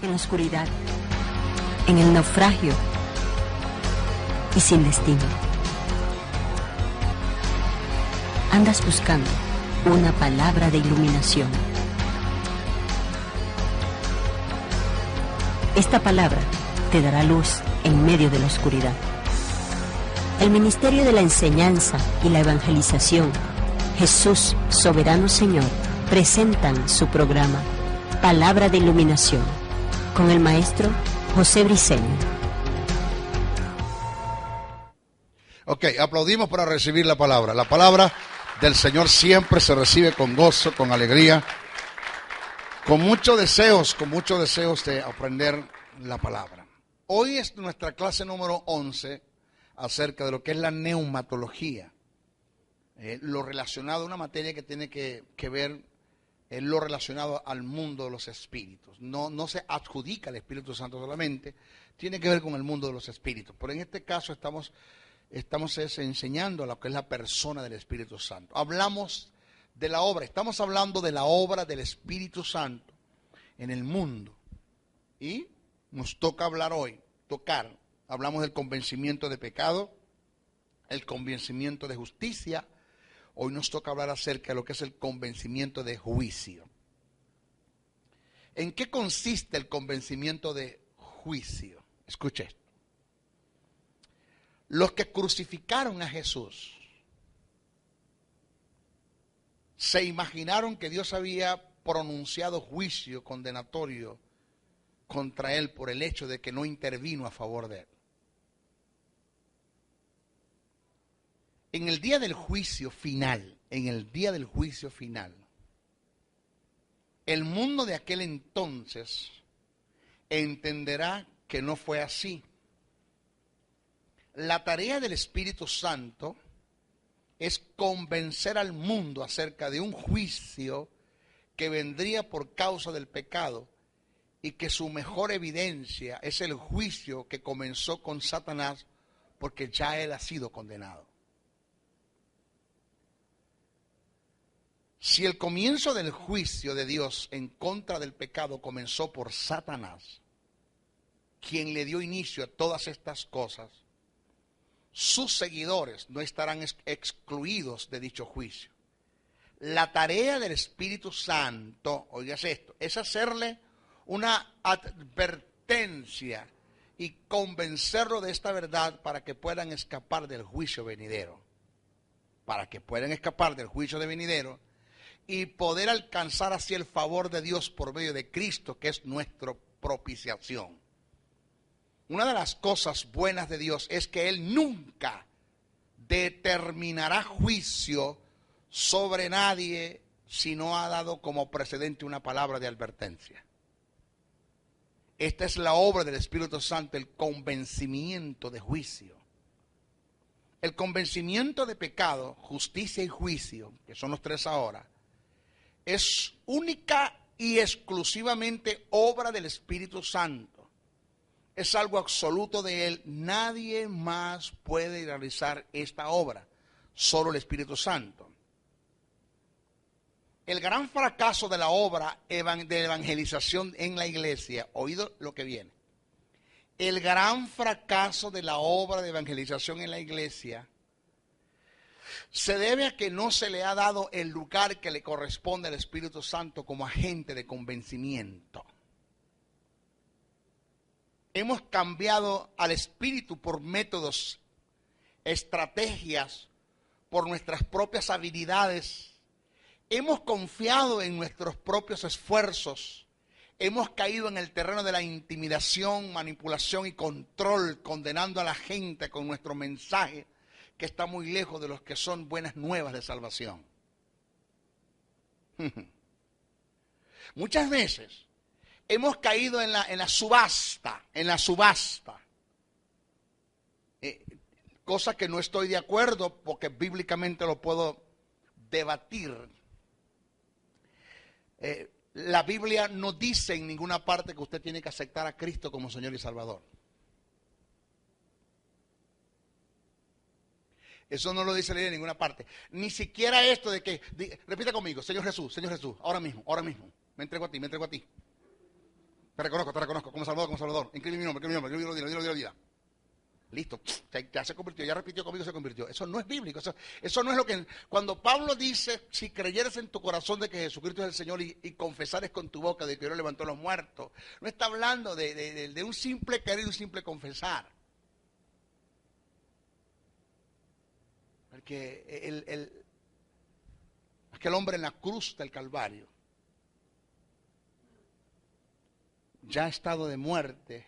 en la oscuridad, en el naufragio y sin destino. Andas buscando una palabra de iluminación. Esta palabra te dará luz en medio de la oscuridad. El Ministerio de la Enseñanza y la Evangelización, Jesús Soberano Señor, presentan su programa Palabra de Iluminación con el maestro José Briceño. Ok, aplaudimos para recibir la palabra. La palabra del Señor siempre se recibe con gozo, con alegría, con muchos deseos de aprender la palabra. Hoy es nuestra clase número 11 acerca de lo que es la neumatología. Lo relacionado a una materia que tiene que ver lo relacionado al mundo de los espíritus. No se adjudica al Espíritu Santo solamente, tiene que ver con el mundo de los espíritus. Pero en este caso estamos enseñando lo que es la persona del Espíritu Santo. Hablamos de la obra, estamos hablando de la obra del Espíritu Santo en el mundo. Y nos toca hablar hoy, hablamos del convencimiento de pecado, el convencimiento de justicia. Hoy nos toca hablar acerca de lo que es el convencimiento de juicio. ¿En qué consiste el convencimiento de juicio? Escuche esto. Los que crucificaron a Jesús se imaginaron que Dios había pronunciado juicio condenatorio contra él por el hecho de que no intervino a favor de él. En el día del juicio final, el mundo de aquel entonces entenderá que no fue así. La tarea del Espíritu Santo es convencer al mundo acerca de un juicio que vendría por causa del pecado y que su mejor evidencia es el juicio que comenzó con Satanás porque ya él ha sido condenado. Si el comienzo del juicio de Dios en contra del pecado comenzó por Satanás, quien le dio inicio a todas estas cosas, sus seguidores no estarán excluidos de dicho juicio. La tarea del Espíritu Santo, oigas esto, es hacerle una advertencia y convencerlo de esta verdad para que puedan escapar del juicio venidero. Y poder alcanzar así el favor de Dios por medio de Cristo, que es nuestra propiciación. Una de las cosas buenas de Dios es que Él nunca determinará juicio sobre nadie si no ha dado como precedente una palabra de advertencia. Esta es la obra del Espíritu Santo, el convencimiento de juicio. El convencimiento de pecado, justicia y juicio, que son los tres ahora, es única y exclusivamente obra del Espíritu Santo. Es algo absoluto de Él. Nadie más puede realizar esta obra, solo el Espíritu Santo. El gran fracaso de la obra de evangelización en la iglesia, oído lo que viene. El gran fracaso de la obra de evangelización en la iglesia se debe a que no se le ha dado el lugar que le corresponde al Espíritu Santo como agente de convencimiento. Hemos cambiado al Espíritu por métodos, estrategias, por nuestras propias habilidades. Hemos confiado en nuestros propios esfuerzos. Hemos caído en el terreno de la intimidación, manipulación y control, condenando a la gente con nuestro mensaje que está muy lejos de los que son buenas nuevas de salvación. Muchas veces hemos caído en la subasta, cosa que no estoy de acuerdo porque bíblicamente lo puedo debatir. La Biblia no dice en ninguna parte que usted tiene que aceptar a Cristo como Señor y Salvador. Eso no lo dice la Biblia en ninguna parte. Ni siquiera esto de que, repita conmigo, Señor Jesús, ahora mismo, me entrego a ti. Te reconozco, como Salvador. Incline mi nombre, dilo. Listo, ya se convirtió, ya repitió conmigo, se convirtió. Eso no es bíblico, eso no es lo que... Cuando Pablo dice, si creyeres en tu corazón de que Jesucristo es el Señor y confesares con tu boca de que Dios levantó a los muertos, no está hablando de un simple creer y un simple confesar. Porque aquel hombre en la cruz del Calvario ya ha estado de muerte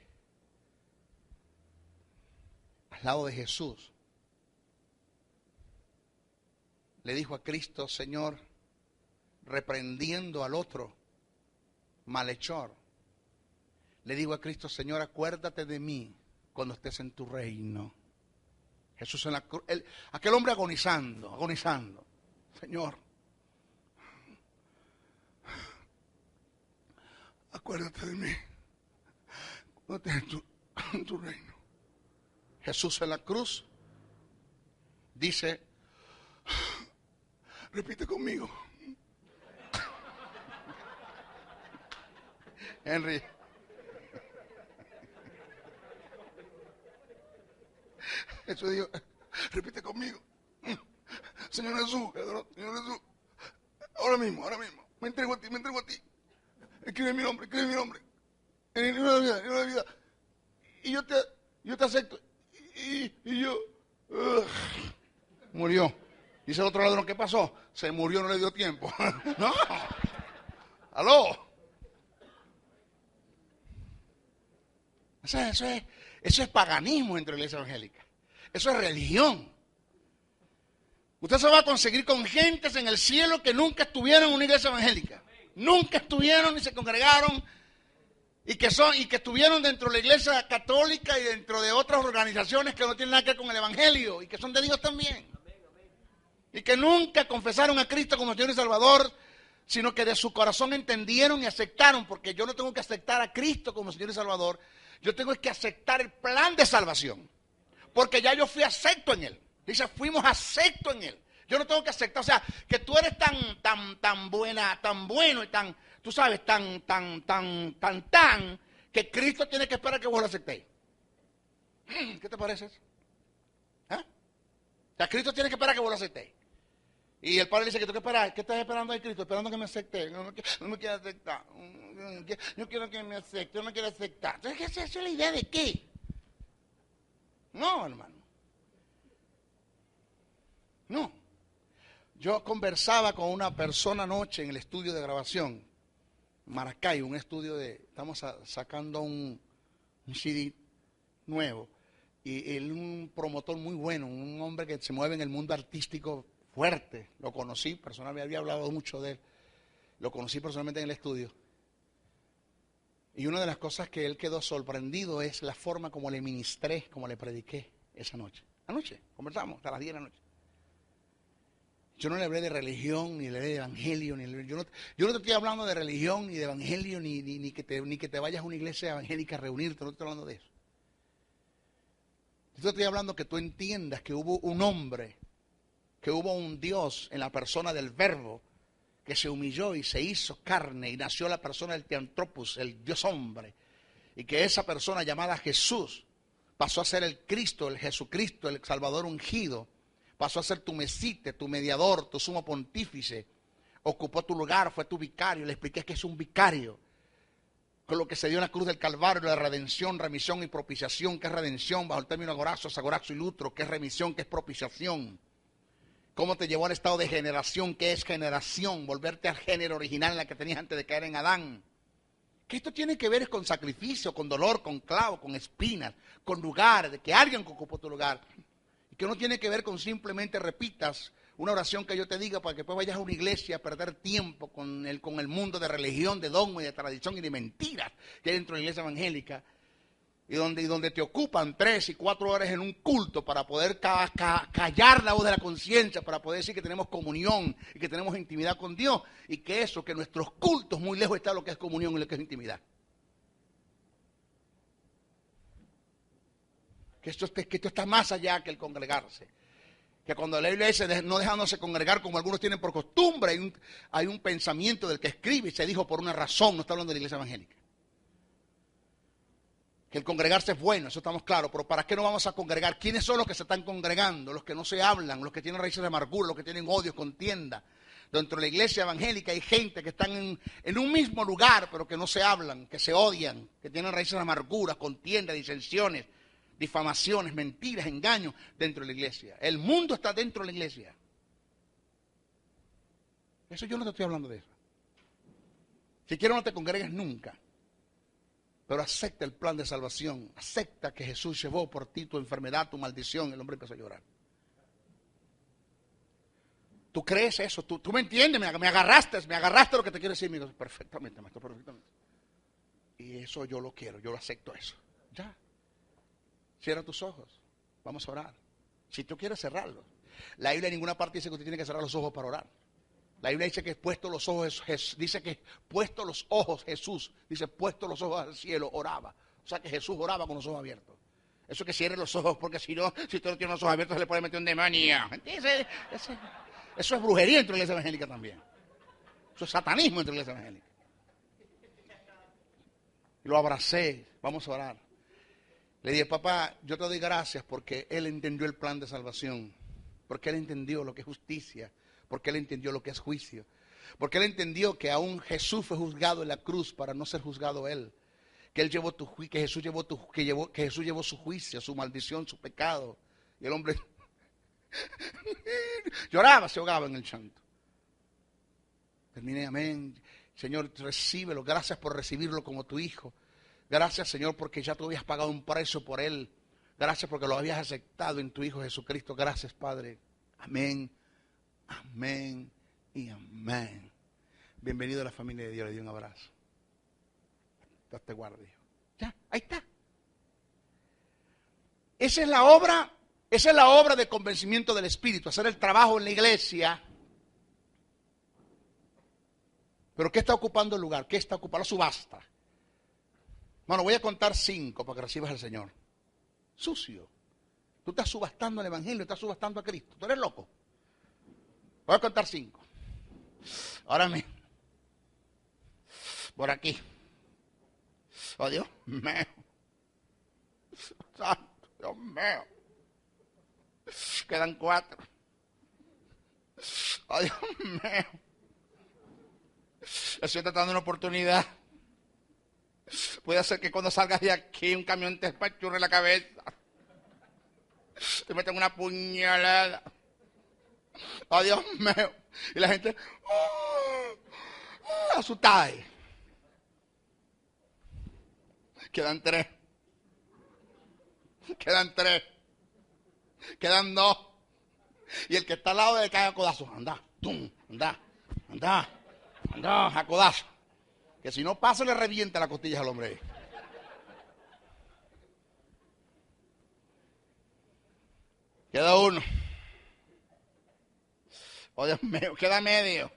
al lado de Jesús. Le dijo a Cristo, Señor, reprendiendo al otro malhechor, le digo a Cristo, Señor, acuérdate de mí cuando estés en tu reino. Jesús en la cruz, aquel hombre agonizando, Señor, acuérdate de mí cuando estés en tu reino. Jesús en la cruz dice, repite conmigo. Henry. Eso dijo, repite conmigo. Señor Jesús, ahora mismo, me entrego a ti. Escribe mi nombre. En el libro de la vida. Y yo te acepto. Y yo murió. Dice el otro lado, ¿qué pasó? Se murió, no le dio tiempo. No. Aló. Eso es paganismo entre la iglesia evangélica. Eso es religión. Usted se va a conseguir con gentes en el cielo que nunca estuvieron en una iglesia evangélica. Nunca estuvieron ni se congregaron. Y que estuvieron dentro de la iglesia católica y dentro de otras organizaciones que no tienen nada que ver con el evangelio y que son de Dios también. Y que nunca confesaron a Cristo como Señor y Salvador, sino que de su corazón entendieron y aceptaron, porque yo no tengo que aceptar a Cristo como Señor y Salvador, yo tengo que aceptar el plan de salvación, porque ya yo fui acepto en Él. Dice, fuimos aceptos en Él. Yo no tengo que aceptar, o sea, que tú eres tan bueno y tan, tú sabes, tan, que Cristo tiene que esperar que vos lo aceptéis. ¿Qué te parece eso? O sea, Cristo tiene que esperar que vos lo aceptéis. Y el Padre dice que tú qué esperas, ¿qué estás esperando de Cristo? Esperando que me acepte. No me quiere aceptar. Yo quiero que me acepte, yo no quiero aceptar. Entonces, ¿esa es la idea de qué? No, hermano. No. Yo conversaba con una persona anoche en el estudio de grabación, Maracay, un estudio estamos sacando un CD nuevo, y él un promotor muy bueno, un hombre que se mueve en el mundo artístico fuerte, lo conocí personalmente, había hablado mucho de él, lo conocí personalmente en el estudio, y una de las cosas que él quedó sorprendido es la forma como le ministré, como le prediqué esa noche. Anoche, conversamos hasta las 10 de la noche. Yo no le hablé de religión, ni le hablé de evangelio, yo no te estoy hablando de religión, ni de evangelio, ni que te vayas a una iglesia evangélica a reunirte, no te estoy hablando de eso. Yo te estoy hablando que tú entiendas que hubo un hombre, que hubo un Dios en la persona del Verbo, que se humilló y se hizo carne, y nació la persona del Theanthropos, el Dios hombre, y que esa persona llamada Jesús pasó a ser el Cristo, el Jesucristo, el Salvador ungido, pasó a ser tu mesite, tu mediador, tu sumo pontífice, ocupó tu lugar, fue tu vicario. Le expliqué que es un vicario, con lo que se dio en la cruz del Calvario, la redención, remisión y propiciación. ¿Qué es redención? Bajo el término agorazo y lutro. ¿Qué es remisión? ¿Qué es propiciación? ¿Cómo te llevó al estado de generación? ¿Qué es generación? Volverte al género original en la que tenías antes de caer en Adán. Que esto tiene que ver con sacrificio, con dolor, con clavo, con espinas, con lugar, de que alguien ocupó tu lugar. Que no tiene que ver con simplemente repitas una oración que yo te diga para que después vayas a una iglesia a perder tiempo con el mundo de religión, de dogma y de tradición y de mentiras que hay dentro de la iglesia evangélica, y donde te ocupan 3 y 4 horas en un culto para poder callar la voz de la conciencia, para poder decir que tenemos comunión y que tenemos intimidad con Dios, y que nuestros cultos muy lejos está lo que es comunión y lo que es intimidad. Que esto está más allá que el congregarse. Que cuando la Biblia dice no dejándose congregar como algunos tienen por costumbre, hay un pensamiento del que escribe y se dijo por una razón, no está hablando de la iglesia evangélica. Que el congregarse es bueno, eso estamos claros, pero ¿para qué no vamos a congregar? ¿Quiénes son los que se están congregando? Los que no se hablan, los que tienen raíces de amargura, los que tienen odio, contienda. Dentro de la iglesia evangélica hay gente que están en un mismo lugar, pero que no se hablan, que se odian, que tienen raíces de amargura, contienda, disensiones, difamaciones, mentiras, engaños dentro de la iglesia. El mundo está dentro de la iglesia. Eso yo no te estoy hablando de eso. Si quieres no te congregues nunca. Pero acepta el plan de salvación. Acepta que Jesús llevó por ti tu enfermedad, tu maldición. El hombre empezó a llorar. ¿Tú crees eso? ¿Tú me entiendes? Me agarraste lo que te quiero decir. Me digo, perfectamente, maestro, perfectamente. Y eso yo lo quiero, yo lo acepto eso. Ya. Cierra tus ojos. Vamos a orar. Si tú quieres cerrarlos. La Biblia en ninguna parte dice que usted tiene que cerrar los ojos para orar. La Biblia dice que puesto los ojos, dice que puesto los ojos Jesús, dice puesto los ojos al cielo, oraba. O sea que Jesús oraba con los ojos abiertos. Eso que cierre los ojos, porque si no, si usted no tiene los ojos abiertos se le puede meter un demonio. Eso es brujería entre la iglesia evangélica también. Eso es satanismo entre la iglesia evangélica. Y lo abracé, vamos a orar. Le dije, papá, yo te doy gracias porque él entendió el plan de salvación, porque él entendió lo que es justicia, porque él entendió lo que es juicio, porque él entendió que aún Jesús fue juzgado en la cruz para no ser juzgado él, que él llevó que Jesús llevó su juicio, su maldición, su pecado. Y el hombre lloraba, se ahogaba en el llanto. Terminé, amén. Señor, recíbelo, gracias por recibirlo como tu hijo. Gracias, Señor, porque ya tú habías pagado un precio por él. Gracias porque lo habías aceptado en tu Hijo Jesucristo. Gracias, Padre. Amén, amén y amén. Bienvenido a la familia de Dios. Le di un abrazo. Dios te guarde. Ya, ahí está. Esa es la obra de convencimiento del Espíritu, hacer el trabajo en la iglesia. Pero ¿qué está ocupando el lugar? ¿Qué está ocupando? La subasta. Bueno, voy a contar 5 para que recibas al Señor. Sucio. Tú estás subastando el Evangelio, estás subastando a Cristo. Tú eres loco. Voy a contar 5. Ahora mismo. Por aquí. Oh, Dios mío. Santo, Dios mío. Quedan 4. Oh, Dios mío. El Señor te está dando una oportunidad. Puede ser que cuando salgas de aquí un camión te espachurre la cabeza. Te meten una puñalada. Oh, Dios mío. Y la gente asustada. Quedan 3. Quedan 3. Quedan 2. Y el que está al lado de cae a codazo. Anda, tum, anda, a codazo. Que si no pasa le revienta las costillas al hombre. Queda 1. Oh, Dios mío, queda medio.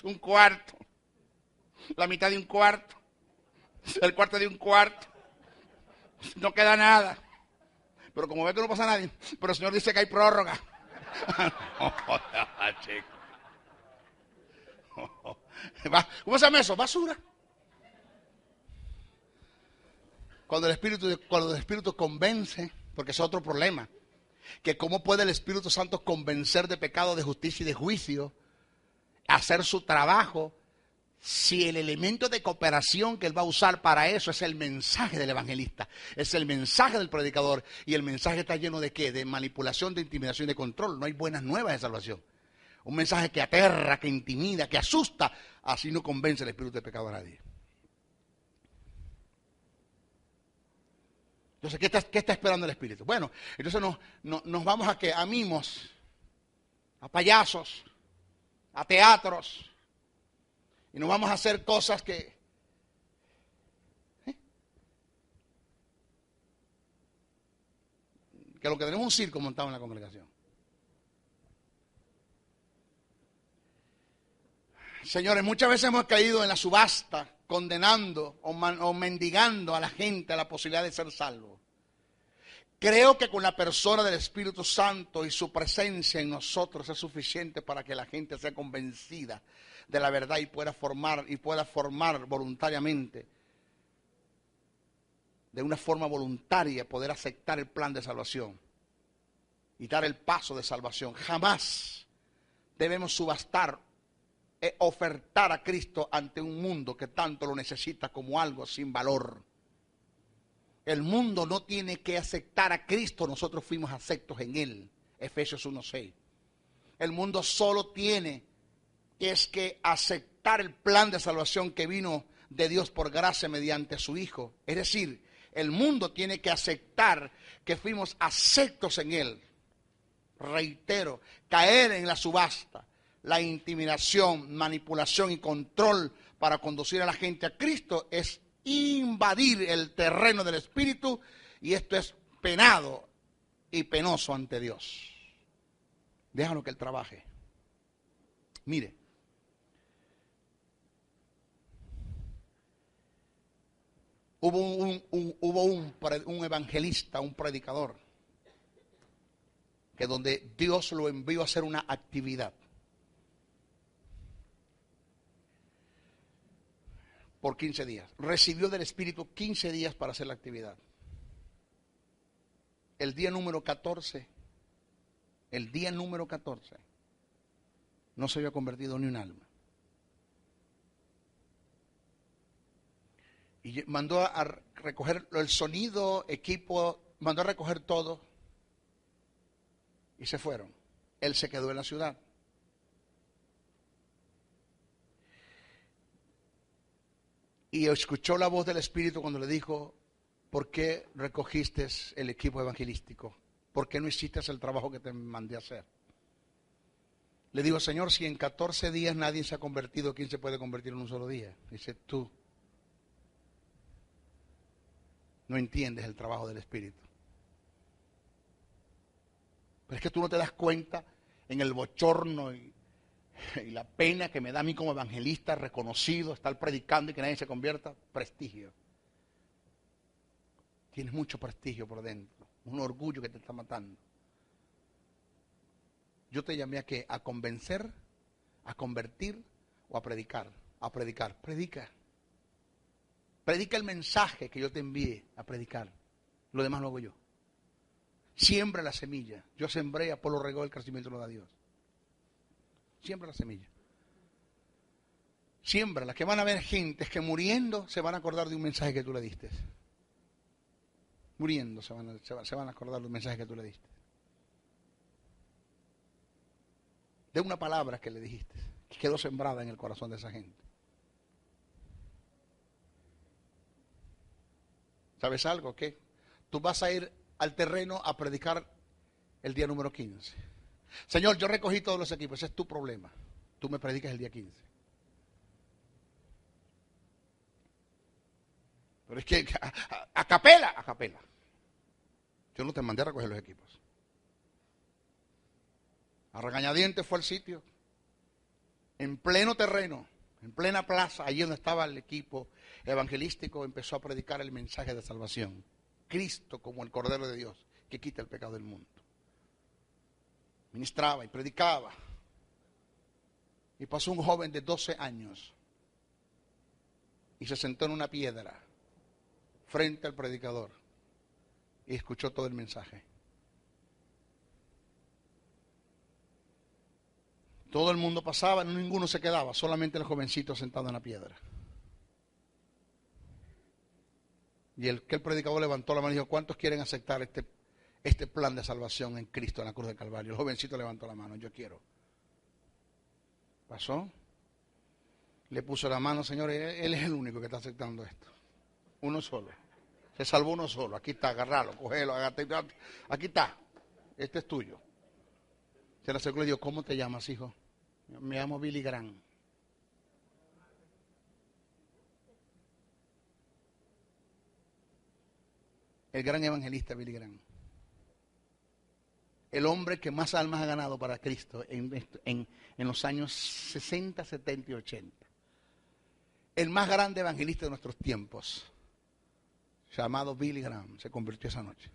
1/4. La mitad de 1/4. El cuarto de 1/4. No queda nada. Pero como ve que no pasa nadie, pero el Señor dice que hay prórroga. ¿Cómo se llama eso? Basura. Cuando el Espíritu convence, porque es otro problema, que cómo puede el Espíritu Santo convencer de pecado, de justicia y de juicio, hacer su trabajo, si el elemento de cooperación que él va a usar para eso es el mensaje del evangelista, es el mensaje del predicador, y el mensaje está lleno de ¿qué? De manipulación, de intimidación y de control. No hay buenas nuevas de salvación. Un mensaje que aterra, que intimida, que asusta, así no convence el espíritu de pecado a nadie. Entonces, ¿qué está esperando el Espíritu? Bueno, entonces nos vamos a ¿qué? A mimos, a payasos, a teatros, y nos vamos a hacer cosas que lo que tenemos es un circo montado en la congregación. Señores, muchas veces hemos caído en la subasta, condenando o mendigando a la gente a la posibilidad de ser salvo. Creo que con la persona del Espíritu Santo y su presencia en nosotros es suficiente para que la gente sea convencida de la verdad y pueda formar voluntariamente de una forma voluntaria poder aceptar el plan de salvación y dar el paso de salvación. Jamás debemos subastar, ofertar a Cristo ante un mundo que tanto lo necesita como algo sin valor. El mundo no tiene que aceptar a Cristo, nosotros fuimos aceptos en Él. Efesios 1:6. El mundo solo tiene que aceptar el plan de salvación que vino de Dios por gracia mediante su Hijo. Es decir, el mundo tiene que aceptar que fuimos aceptos en Él. Reitero, caer en la subasta, la intimidación, manipulación y control para conducir a la gente a Cristo es invadir el terreno del Espíritu, y esto es penado y penoso ante Dios. Déjalo que Él trabaje. Mire, hubo un evangelista, un predicador, que donde Dios lo envió a hacer una actividad. Por 15 días. Recibió del Espíritu 15 días para hacer la actividad. El día número 14, no se había convertido ni un alma. Y mandó a recoger el sonido, equipo, mandó a recoger todo. Y se fueron. Él se quedó en la ciudad. Y escuchó la voz del Espíritu cuando le dijo: ¿por qué recogiste el equipo evangelístico? ¿Por qué no hiciste el trabajo que te mandé a hacer? Le digo: Señor, si en 14 días nadie se ha convertido, ¿quién se puede convertir en un solo día? Dice: tú no entiendes el trabajo del Espíritu. Pero es que tú no te das cuenta en el bochorno y la pena que me da a mí como evangelista reconocido estar predicando y que nadie se convierta. Prestigio. Tienes mucho prestigio por dentro, un orgullo que te está matando. Yo te llamé a ¿qué? A convencer, a convertir o a predicar. A predicar. Predica. Predica el mensaje que yo te envié a predicar. Lo demás lo hago yo. Siembra la semilla. Yo sembré, Apolo regó, el crecimiento lo da Dios. Siembra la semilla. Siembra, que van a haber gentes que muriendo se van a acordar de un mensaje que tú le diste. Muriendo se van a acordar de un mensaje que tú le diste. De una palabra que le dijiste, que quedó sembrada en el corazón de esa gente. ¿Sabes algo? ¿Qué? Tú vas a ir al terreno a predicar el día número 15. Señor, yo recogí todos los equipos, ese es tu problema. Tú me predicas el día 15. Pero es que a capela. Yo no te mandé a recoger los equipos. A regañadientes fue al sitio, en pleno terreno, en plena plaza, allí donde estaba el equipo evangelístico, empezó a predicar el mensaje de salvación. Cristo como el Cordero de Dios que quita el pecado del mundo. Ministraba y predicaba. Y pasó un joven de 12 años y se sentó en una piedra frente al predicador y escuchó todo el mensaje. Todo el mundo pasaba, ninguno se quedaba, solamente el jovencito sentado en la piedra. Y el predicador levantó la mano y dijo: ¿cuántos quieren aceptar este plan de salvación en Cristo en la cruz del Calvario? El jovencito levantó la mano: yo quiero. Pasó, le puso la mano: Señor, él es el único que está aceptando esto. Uno solo. Se salvó uno solo. Aquí está, agárralo, cógelo, aquí está. Este es tuyo. Se le acercó y le dijo: ¿cómo te llamas, hijo? Me llamo Billy Graham. El gran evangelista Billy Graham. El hombre que más almas ha ganado para Cristo en los años 60, 70 y 80. El más grande evangelista de nuestros tiempos, llamado Billy Graham, se convirtió esa noche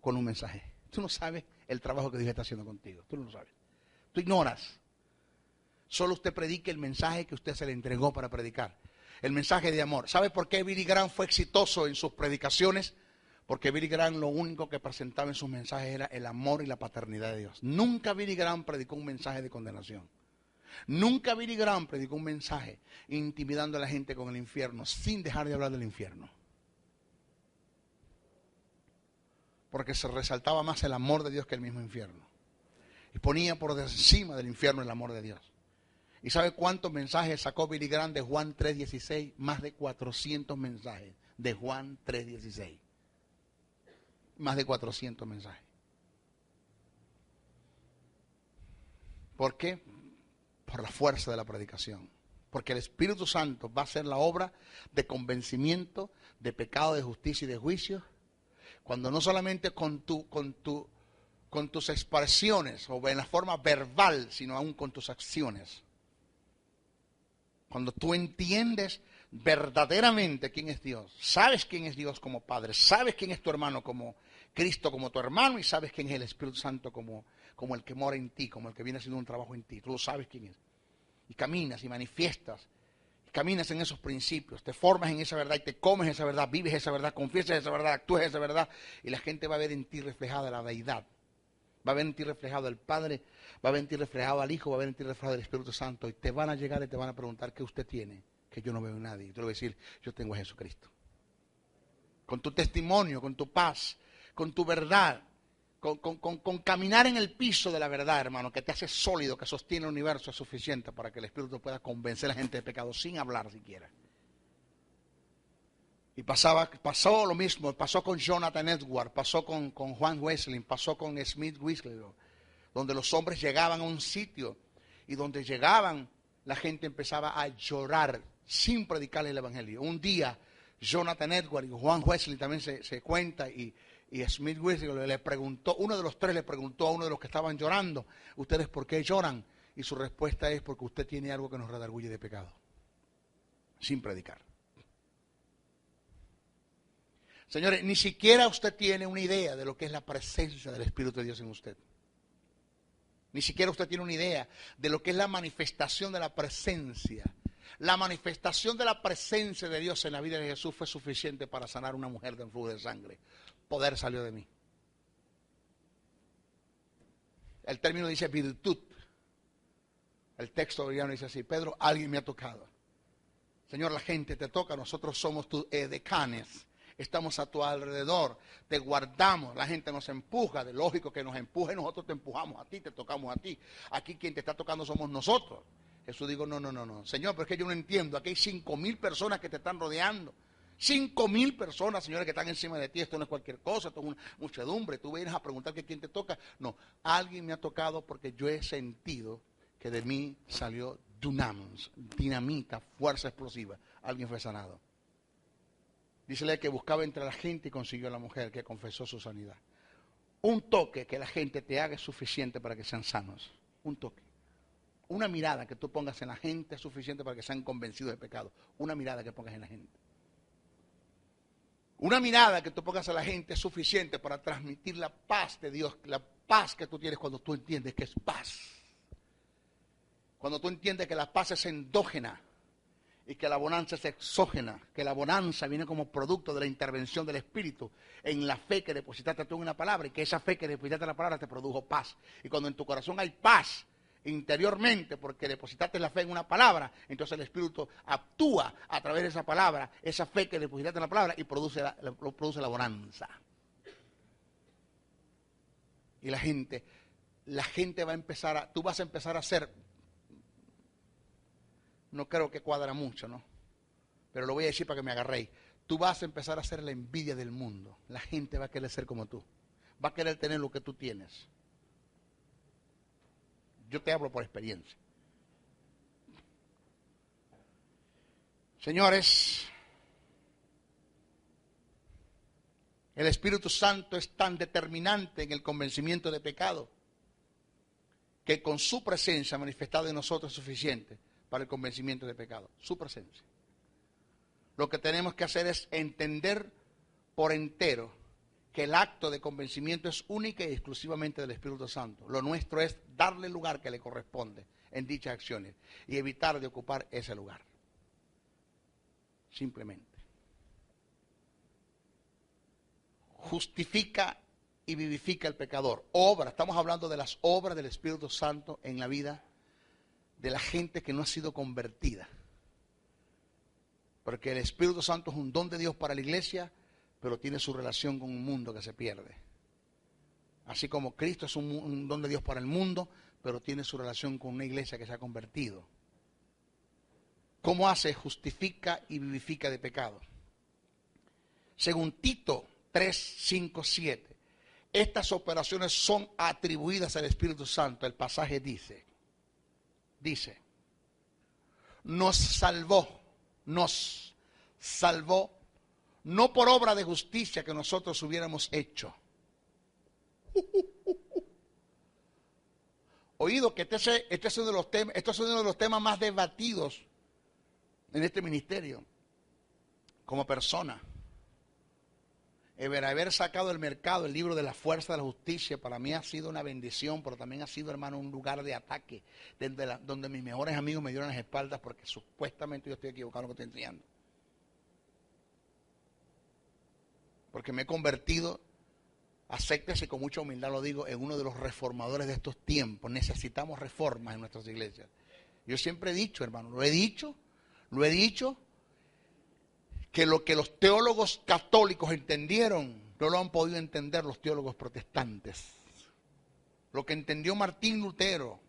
con un mensaje. Tú no sabes el trabajo que Dios está haciendo contigo. Tú no lo sabes. Tú ignoras. Solo usted predique el mensaje que usted se le entregó para predicar. El mensaje de amor. ¿Sabe por qué Billy Graham fue exitoso en sus predicaciones? Porque Billy Graham lo único que presentaba en sus mensajes era el amor y la paternidad de Dios. Nunca Billy Graham predicó un mensaje de condenación. Nunca Billy Graham predicó un mensaje intimidando a la gente con el infierno, sin dejar de hablar del infierno. Porque se resaltaba más el amor de Dios que el mismo infierno. Y ponía por encima del infierno el amor de Dios. ¿Y sabe cuántos mensajes sacó Billy Graham de Juan 3:16? Más de 400 mensajes de Juan 3:16. Más de 400 mensajes. ¿Por qué? Por la fuerza de la predicación. Porque el Espíritu Santo va a hacer la obra de convencimiento, de pecado, de justicia y de juicio. Cuando no solamente con tus expresiones o en la forma verbal, sino aún con tus acciones. Cuando tú entiendes verdaderamente quién es Dios, sabes quién es Dios como Padre, sabes quién es tu hermano como Cristo como tu hermano y sabes quién es el Espíritu Santo como el que mora en ti, como el que viene haciendo un trabajo en ti. Tú lo sabes quién es. Y caminas y manifiestas, y caminas en esos principios, te formas en esa verdad y te comes esa verdad, vives esa verdad, confiesas esa verdad, actúas esa verdad y la gente va a ver en ti reflejada la deidad. Va a ver en ti reflejado el Padre, va a ver en ti reflejado al Hijo, va a ver en ti reflejado el Espíritu Santo. Y te van a llegar y te van a preguntar qué usted tiene, que yo no veo en nadie. Y tú le vas a decir, yo tengo a Jesucristo. Con tu testimonio, con tu paz, con tu verdad, con caminar en el piso de la verdad, hermano, que te hace sólido, que sostiene el universo, es suficiente para que el Espíritu pueda convencer a la gente de pecado sin hablar siquiera. Y pasó lo mismo, pasó con Jonathan Edwards, pasó con Juan Wesley, pasó con Smith Wigglesworth, donde los hombres llegaban a un sitio y donde llegaban la gente empezaba a llorar sin predicarle el evangelio. Un día Jonathan Edwards y Juan Wesley también se cuenta y Smith Wigglesworth le preguntó, uno de los tres le preguntó a uno de los que estaban llorando, ¿ustedes por qué lloran? Y su respuesta es porque usted tiene algo que nos redarguye de pecado, sin predicar. Señores, ni siquiera usted tiene una idea de lo que es la presencia del Espíritu de Dios en usted. Ni siquiera usted tiene una idea de lo que es la manifestación de la presencia. La manifestación de la presencia de Dios en la vida de Jesús fue suficiente para sanar a una mujer de flujo de sangre. Poder salió de mí. El término dice virtud. El texto original dice así, Pedro, alguien me ha tocado. Señor, la gente te toca, nosotros somos tus decanes. Estamos a tu alrededor, te guardamos, la gente nos empuja, de lógico que nos empuje, nosotros te empujamos a ti, te tocamos a ti. Aquí quien te está tocando somos nosotros. Jesús dijo, no, Señor, pero es que yo no entiendo, aquí hay 5,000 personas que te están rodeando. 5,000 personas, señores, que están encima de ti, esto no es cualquier cosa, esto es una muchedumbre. Tú vienes a preguntar que quién te toca. No, alguien me ha tocado porque yo he sentido que de mí salió dunamis, dinamita, fuerza explosiva. Alguien fue sanado. Dícele que buscaba entre la gente y consiguió a la mujer que confesó su sanidad. Un toque que la gente te haga es suficiente para que sean sanos. Un toque. Una mirada que tú pongas en la gente es suficiente para que sean convencidos de pecado. Una mirada que pongas en la gente. Una mirada que tú pongas a la gente es suficiente para transmitir la paz de Dios. La paz que tú tienes cuando tú entiendes que es paz. Cuando tú entiendes que la paz es endógena. Y que la bonanza es exógena, que la bonanza viene como producto de la intervención del Espíritu en la fe que depositaste tú en una palabra y que esa fe que depositaste en la palabra te produjo paz. Y cuando en tu corazón hay paz interiormente porque depositaste la fe en una palabra, entonces el Espíritu actúa a través de esa palabra, esa fe que depositaste en la palabra y produce la bonanza. Y la gente va a empezar tú vas a empezar a ser. No creo que cuadra mucho, ¿no? Pero lo voy a decir para que me agarréis. Tú vas a empezar a ser la envidia del mundo. La gente va a querer ser como tú. Va a querer tener lo que tú tienes. Yo te hablo por experiencia. Señores, el Espíritu Santo es tan determinante en el convencimiento de pecado que con su presencia manifestada en nosotros es suficiente para el convencimiento de pecado, su presencia. Lo que tenemos que hacer es entender por entero que el acto de convencimiento es única y exclusivamente del Espíritu Santo. Lo nuestro es darle el lugar que le corresponde en dichas acciones y evitar de ocupar ese lugar. simplemente. Justifica y vivifica el pecador. Obra, estamos hablando de las obras del Espíritu Santo en la vida de la gente que no ha sido convertida. Porque el Espíritu Santo es un don de Dios para la iglesia, pero tiene su relación con un mundo que se pierde. Así como Cristo es un don de Dios para el mundo, pero tiene su relación con una iglesia que se ha convertido. ¿Cómo hace? Justifica y vivifica de pecado. Según Tito 3, 5, 7, estas operaciones son atribuidas al Espíritu Santo. El pasaje dice, nos salvó, no por obra de justicia que nosotros hubiéramos hecho. Oído que este es uno de los temas más debatidos en este ministerio, como persona. Haber sacado del mercado el libro de la fuerza de la justicia para mí ha sido una bendición, pero también ha sido, hermano, un lugar de ataque donde mis mejores amigos me dieron las espaldas porque supuestamente yo estoy equivocado en lo que estoy enseñando. Porque me he convertido, acéptese con mucha humildad lo digo, en uno de los reformadores de estos tiempos. Necesitamos reformas en nuestras iglesias. Yo siempre he dicho, hermano, lo he dicho, que lo que los teólogos católicos entendieron, no lo han podido entender los teólogos protestantes. Lo que entendió Martín Lutero,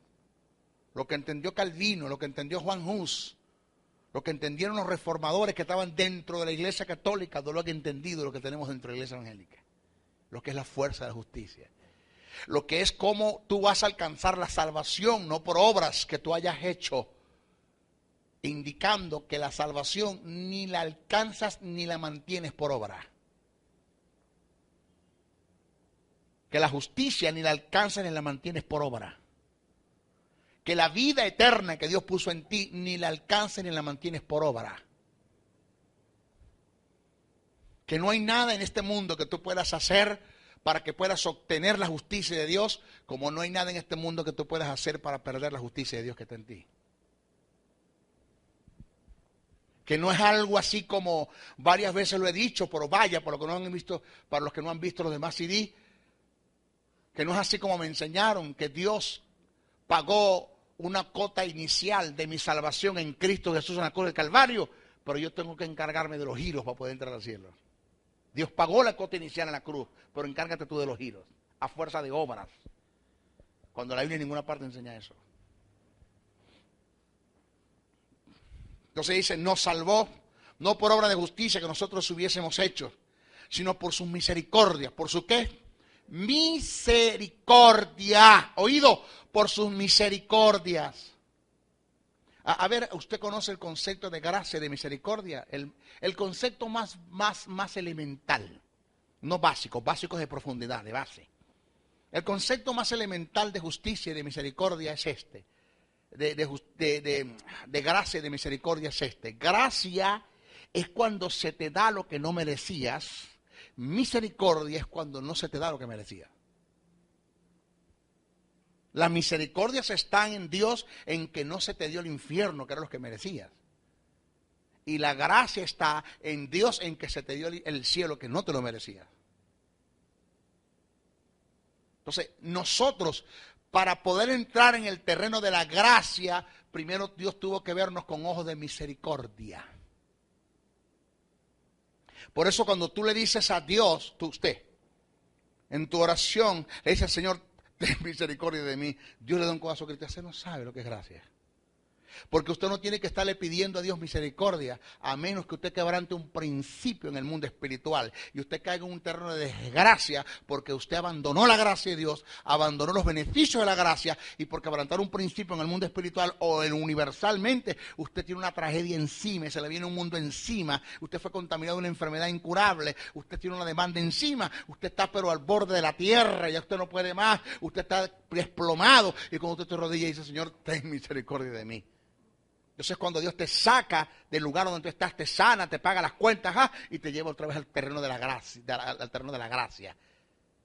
lo que entendió Calvino, lo que entendió Juan Hus, lo que entendieron los reformadores que estaban dentro de la iglesia católica, no lo han entendido lo que tenemos dentro de la iglesia evangélica. Lo que es la fuerza de la justicia. Lo que es cómo tú vas a alcanzar la salvación, no por obras que tú hayas hecho, indicando que la salvación ni la alcanzas ni la mantienes por obra. Que la justicia ni la alcanzas ni la mantienes por obra. Que la vida eterna que Dios puso en ti ni la alcanzas ni la mantienes por obra. Que no hay nada en este mundo que tú puedas hacer para que puedas obtener la justicia de Dios, como no hay nada en este mundo que tú puedas hacer para perder la justicia de Dios que está en ti. Que no es algo así como varias veces lo he dicho, pero vaya, para los que no han visto los demás CD, que no es así como me enseñaron, que Dios pagó una cuota inicial de mi salvación en Cristo Jesús en la cruz del Calvario, pero yo tengo que encargarme de los giros para poder entrar al cielo. Dios pagó la cuota inicial en la cruz, pero encárgate tú de los giros, a fuerza de obras. Cuando la Biblia en ninguna parte enseña eso. Entonces dice, nos salvó, no por obra de justicia que nosotros hubiésemos hecho, sino por sus misericordias. ¿Por su qué? Misericordia. Oído, por sus misericordias. A ver, usted conoce el concepto de gracia, de misericordia. El concepto más elemental, no básico, básico es de profundidad, de base. El concepto más elemental de justicia y de misericordia es este. De gracia y de misericordia es este. Gracia es cuando se te da lo que no merecías. Misericordia es cuando no se te da lo que merecías. Las misericordias están en Dios en que no se te dio el infierno, que era lo que merecías. Y la gracia está en Dios en que se te dio el cielo, que no te lo merecías. Entonces, nosotros, para poder entrar en el terreno de la gracia, primero Dios tuvo que vernos con ojos de misericordia. Por eso cuando tú le dices a Dios, usted, en tu oración, le dices, Señor, ten misericordia de mí, Dios le da un codazo que usted no sabe lo que es gracia. Porque usted no tiene que estarle pidiendo a Dios misericordia, a menos que usted quebrante un principio en el mundo espiritual y usted caiga en un terreno de desgracia porque usted abandonó la gracia de Dios, abandonó los beneficios de la gracia, y por quebrantar un principio en el mundo espiritual o universalmente, usted tiene una tragedia encima, se le viene un mundo encima, usted fue contaminado de una enfermedad incurable, usted tiene una demanda encima, usted está pero al borde de la tierra, ya usted no puede más, usted está desplomado, y cuando usted te rodilla y dice, Señor, ten misericordia de mí. Entonces cuando Dios te saca del lugar donde tú estás, te sana, te paga las cuentas, y te lleva otra vez al terreno de la gracia, al terreno de la gracia.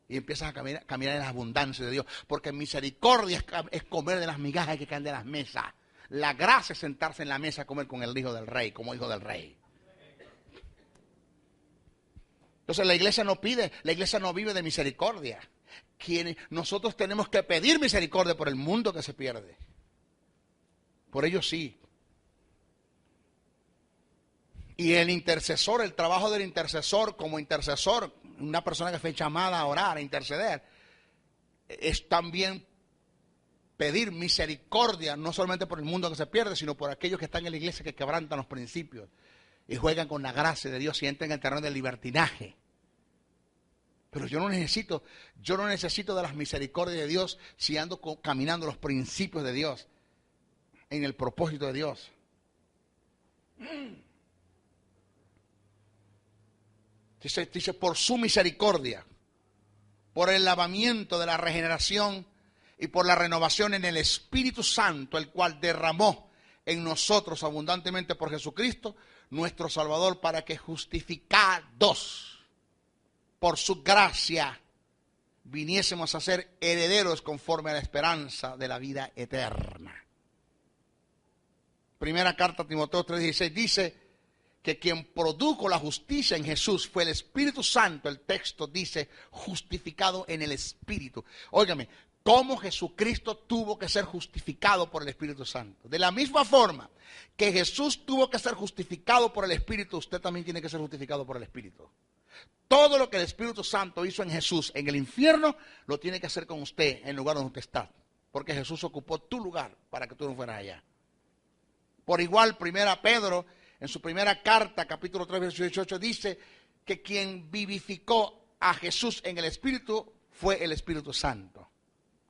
Y empiezas a caminar en la abundancia de Dios. Porque misericordia es comer de las migajas que caen de las mesas. La gracia es sentarse en la mesa a comer con el hijo del rey, como hijo del rey. Entonces la iglesia no pide, la iglesia no vive de misericordia. Nosotros tenemos que pedir misericordia por el mundo que se pierde. Por ello sí. Y el intercesor, el trabajo del intercesor como intercesor, una persona que fue llamada a orar, a interceder, es también pedir misericordia, no solamente por el mundo que se pierde, sino por aquellos que están en la iglesia que quebrantan los principios y juegan con la gracia de Dios y entran en el terreno del libertinaje. Pero yo no necesito de las misericordias de Dios si ando caminando los principios de Dios, en el propósito de Dios. Dice, por su misericordia, por el lavamiento de la regeneración y por la renovación en el Espíritu Santo, el cual derramó en nosotros abundantemente por Jesucristo, nuestro Salvador, para que justificados por su gracia viniésemos a ser herederos conforme a la esperanza de la vida eterna. Primera carta a Timoteo 3:16 dice que quien produjo la justicia en Jesús fue el Espíritu Santo. El texto dice justificado en el Espíritu. Óigame, ¿cómo Jesucristo tuvo que ser justificado por el Espíritu Santo? De la misma forma que Jesús tuvo que ser justificado por el Espíritu, usted también tiene que ser justificado por el Espíritu. Todo lo que el Espíritu Santo hizo en Jesús en el infierno, lo tiene que hacer con usted en el lugar donde usted está. Porque Jesús ocupó tu lugar para que tú no fueras allá. Por igual, primera Pedro, en su primera carta, capítulo 3, versículo 18, dice que quien vivificó a Jesús en el Espíritu fue el Espíritu Santo.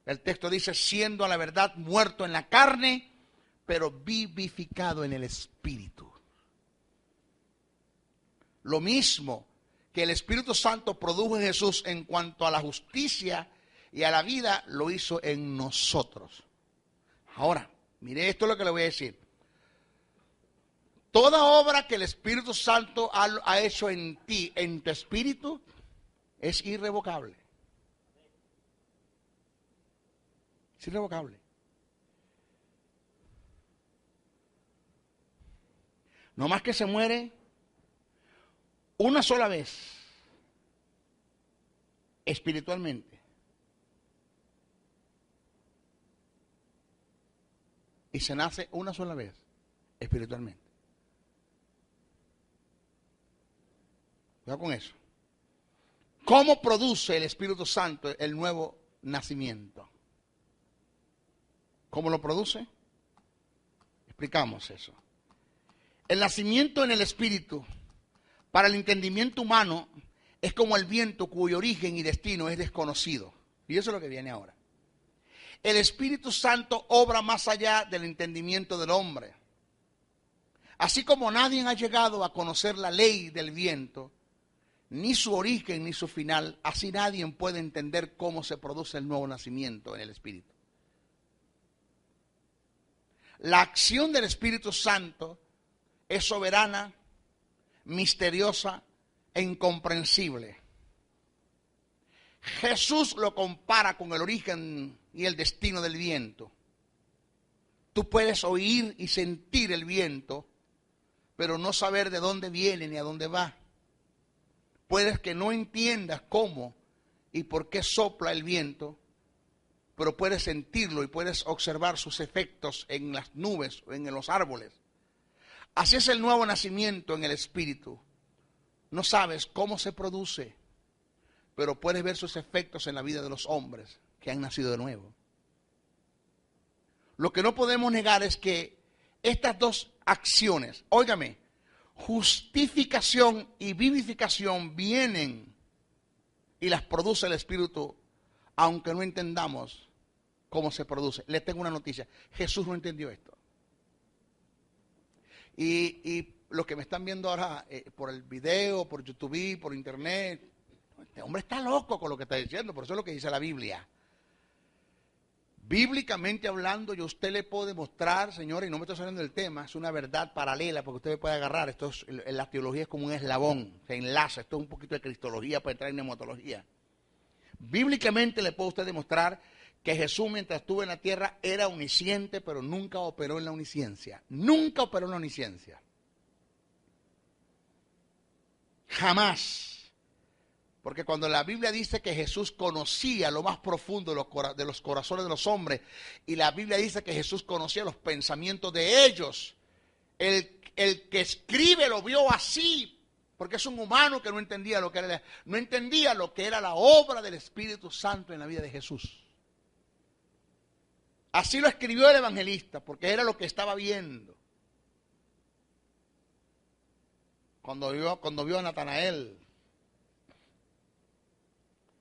El texto dice, siendo a la verdad muerto en la carne, pero vivificado en el Espíritu. Lo mismo que el Espíritu Santo produjo en Jesús en cuanto a la justicia y a la vida, lo hizo en nosotros. Ahora, mire, esto es lo que le voy a decir. Toda obra que el Espíritu Santo ha hecho en ti, en tu espíritu, es irrevocable. Es irrevocable. No más que se muere una sola vez, espiritualmente. Y se nace una sola vez, espiritualmente. Cuidado con eso. ¿Cómo produce el Espíritu Santo el nuevo nacimiento? ¿Cómo lo produce? Explicamos eso. El nacimiento en el Espíritu, para el entendimiento humano, es como el viento cuyo origen y destino es desconocido. Y eso es lo que viene ahora. El Espíritu Santo obra más allá del entendimiento del hombre. Así como nadie ha llegado a conocer la ley del viento, ni su origen ni su final, así nadie puede entender cómo se produce el nuevo nacimiento en el Espíritu. La acción del Espíritu Santo es soberana, misteriosa e incomprensible. Jesús lo compara con el origen y el destino del viento. Tú puedes oír y sentir el viento, pero no saber de dónde viene ni a dónde va. Puedes que no entiendas cómo y por qué sopla el viento, pero puedes sentirlo y puedes observar sus efectos en las nubes o en los árboles. Así es el nuevo nacimiento en el Espíritu. No sabes cómo se produce, pero puedes ver sus efectos en la vida de los hombres que han nacido de nuevo. Lo que no podemos negar es que estas dos acciones, óigame, justificación y vivificación vienen y las produce el Espíritu, aunque no entendamos cómo se produce. Les tengo una noticia, Jesús no entendió esto. Y los que me están viendo ahora por el video, por YouTube, por internet, este hombre está loco con lo que está diciendo, por eso es lo que dice la Biblia. Bíblicamente hablando, yo a usted le puedo demostrar, señores, y no me estoy saliendo del tema, es una verdad paralela, porque usted me puede agarrar, esto es, la teología es como un eslabón, se enlaza, esto es un poquito de cristología para entrar en neumología. Bíblicamente le puedo a usted demostrar que Jesús mientras estuvo en la tierra era omnisciente, pero nunca operó en la omnisciencia, nunca operó en la omnisciencia. Jamás. Porque cuando la Biblia dice que Jesús conocía lo más profundo de los corazones de los hombres, y la Biblia dice que Jesús conocía los pensamientos de ellos, el que escribe lo vio así, porque es un humano que no entendía lo que era la obra del Espíritu Santo en la vida de Jesús. Así lo escribió el evangelista, porque era lo que estaba viendo. Cuando vio a Natanael,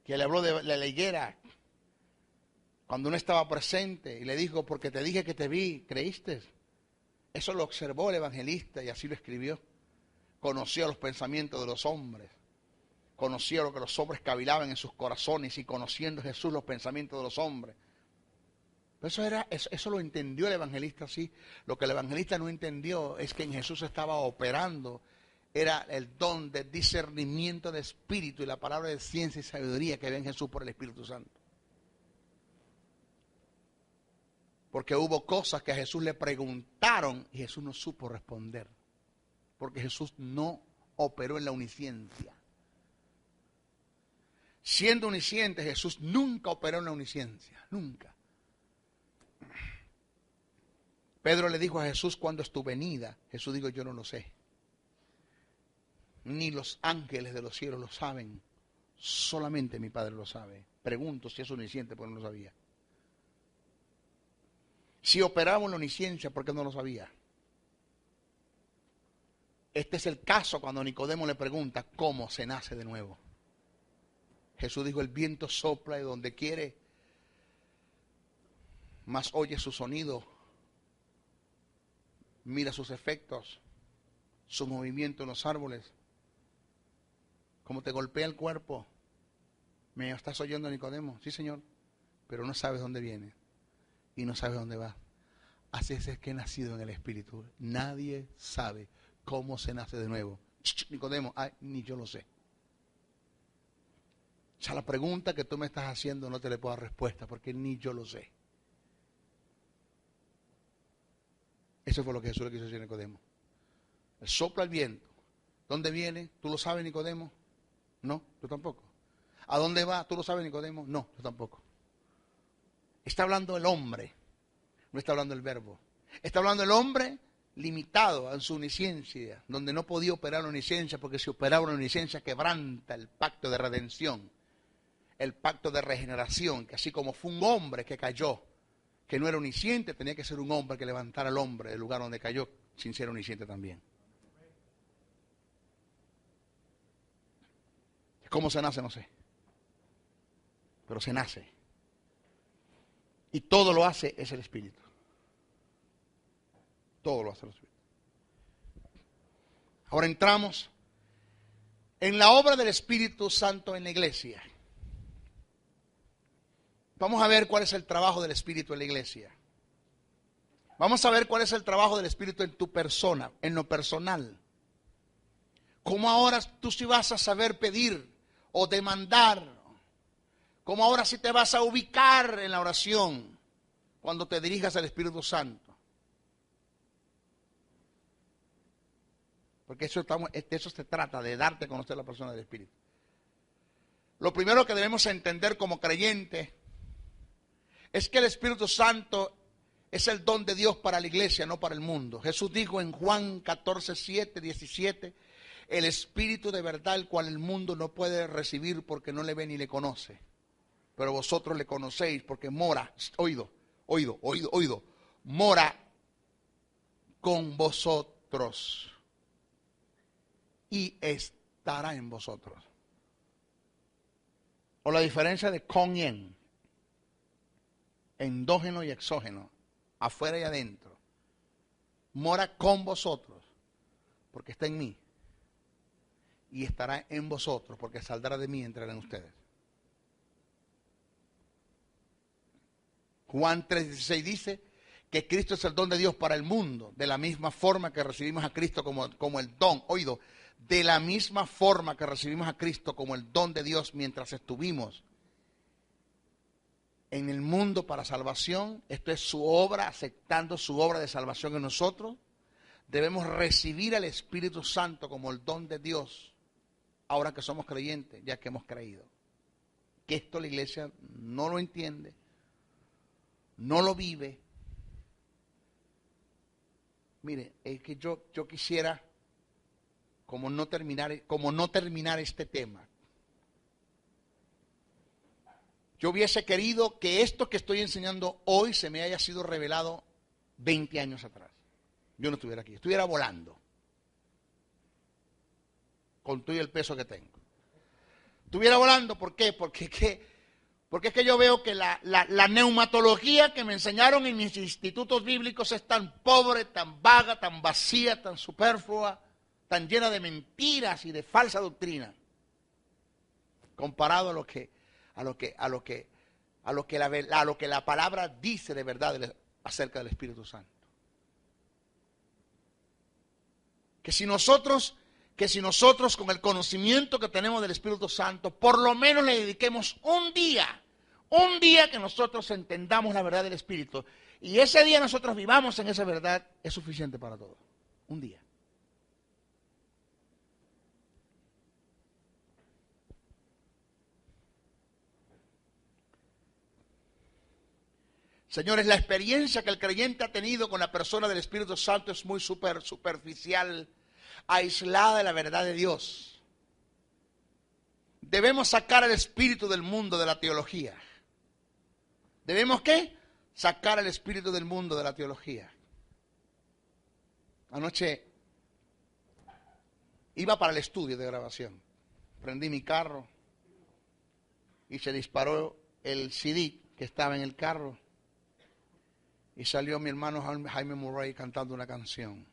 que le habló de la higuera, cuando no estaba presente, y le dijo, porque te dije que te vi, ¿creíste? Eso lo observó el evangelista y así lo escribió. Conocía los pensamientos de los hombres, conocía lo que los hombres cavilaban en sus corazones, y conociendo Jesús los pensamientos de los hombres. Eso lo entendió el evangelista así. Lo que el evangelista no entendió es que en Jesús estaba operando, era el don de discernimiento de espíritu y la palabra de ciencia y sabiduría que ve en Jesús por el Espíritu Santo. Porque hubo cosas que a Jesús le preguntaron y Jesús no supo responder. Porque Jesús no operó en la omnisciencia. Siendo omnisciente, Jesús nunca operó en la omnisciencia. Nunca. Pedro le dijo a Jesús, ¿cuándo es tu venida? Jesús dijo, yo no lo sé. Ni los ángeles de los cielos lo saben. Solamente mi Padre lo sabe. Pregunto si es omnisciente porque no lo sabía. Si operaba en la omnisciencia, ¿por qué no lo sabía? Este es el caso cuando Nicodemo le pregunta cómo se nace de nuevo. Jesús dijo, el viento sopla de donde quiere, mas oye su sonido, mira sus efectos, su movimiento en los árboles, cómo te golpea el cuerpo. ¿Me estás oyendo, Nicodemo? Sí, Señor, pero no sabes dónde viene y no sabes dónde va. Así es que he nacido en el Espíritu. Nadie sabe cómo se nace de nuevo. Nicodemo, ni yo lo sé. O sea, la pregunta que tú me estás haciendo no te le puedo dar respuesta porque ni yo lo sé. Eso fue lo que Jesús le quiso decir a Nicodemo. Sopla el viento. ¿Dónde viene? ¿Tú lo sabes, Nicodemo? No, yo tampoco. ¿A dónde va? ¿Tú lo sabes, Nicodemo? No, yo tampoco. Está hablando el hombre, no está hablando el verbo. Está hablando el hombre limitado en su omnisciencia, donde no podía operar la omnisciencia, porque si operaba la omnisciencia quebranta el pacto de redención, el pacto de regeneración, que así como fue un hombre que cayó, que no era omnisciente, tenía que ser un hombre que levantara al hombre del lugar donde cayó, sin ser omnisciente también. ¿Cómo se nace? No sé. Pero se nace. Y todo lo hace es el Espíritu. Todo lo hace el Espíritu. Ahora entramos en la obra del Espíritu Santo en la iglesia. Vamos a ver cuál es el trabajo del Espíritu en la iglesia. Vamos a ver cuál es el trabajo del Espíritu en tu persona, en lo personal. ¿Cómo ahora tú sí vas a saber pedir o demandar? ¿Cómo ahora sí te vas a ubicar en la oración cuando te dirijas al Espíritu Santo? Porque de eso se trata, de darte a conocer la persona del Espíritu. Lo primero que debemos entender como creyentes es que el Espíritu Santo es el don de Dios para la iglesia, no para el mundo. Jesús dijo en Juan 14:17, el Espíritu de verdad, el cual el mundo no puede recibir porque no le ve ni le conoce. Pero vosotros le conocéis porque mora, oído, mora con vosotros y estará en vosotros. O la diferencia de con y en, endógeno y exógeno, afuera y adentro. Mora con vosotros porque está en mí y estará en vosotros porque saldrá de mí y entrará en ustedes. Juan 3:16 dice que Cristo es el don de Dios para el mundo, de la misma forma que recibimos a Cristo como el don, oído, de la misma forma que recibimos a Cristo como el don de Dios mientras estuvimos en el mundo para salvación. Esto es su obra, aceptando su obra de salvación en nosotros. Debemos recibir al Espíritu Santo como el don de Dios ahora que somos creyentes, ya que hemos creído. Que esto la iglesia no lo entiende, no lo vive. Mire, es que yo quisiera como no terminar este tema. Yo hubiese querido que esto que estoy enseñando hoy se me haya sido revelado 20 años atrás. Yo no estuviera aquí, estuviera volando. Con todo el peso que tengo. Estuviera volando, ¿por qué? Porque es que yo veo que la neumatología que me enseñaron en mis institutos bíblicos es tan pobre, tan vaga, tan vacía, tan superflua, tan llena de mentiras y de falsa doctrina, comparado a lo que la palabra dice de verdad acerca del Espíritu Santo. Que si nosotros con el conocimiento que tenemos del Espíritu Santo, por lo menos le dediquemos un día que nosotros entendamos la verdad del Espíritu, y ese día nosotros vivamos en esa verdad, es suficiente para todo. Un día. Señores, la experiencia que el creyente ha tenido con la persona del Espíritu Santo es muy superficial, aislada de la verdad de Dios. Debemos sacar al espíritu del mundo de la teología. ¿Debemos qué? Sacar al espíritu del mundo de la teología. Anoche iba para el estudio de grabación. Prendí mi carro y se disparó el CD que estaba en el carro. Y salió mi hermano Jaime Murray cantando una canción.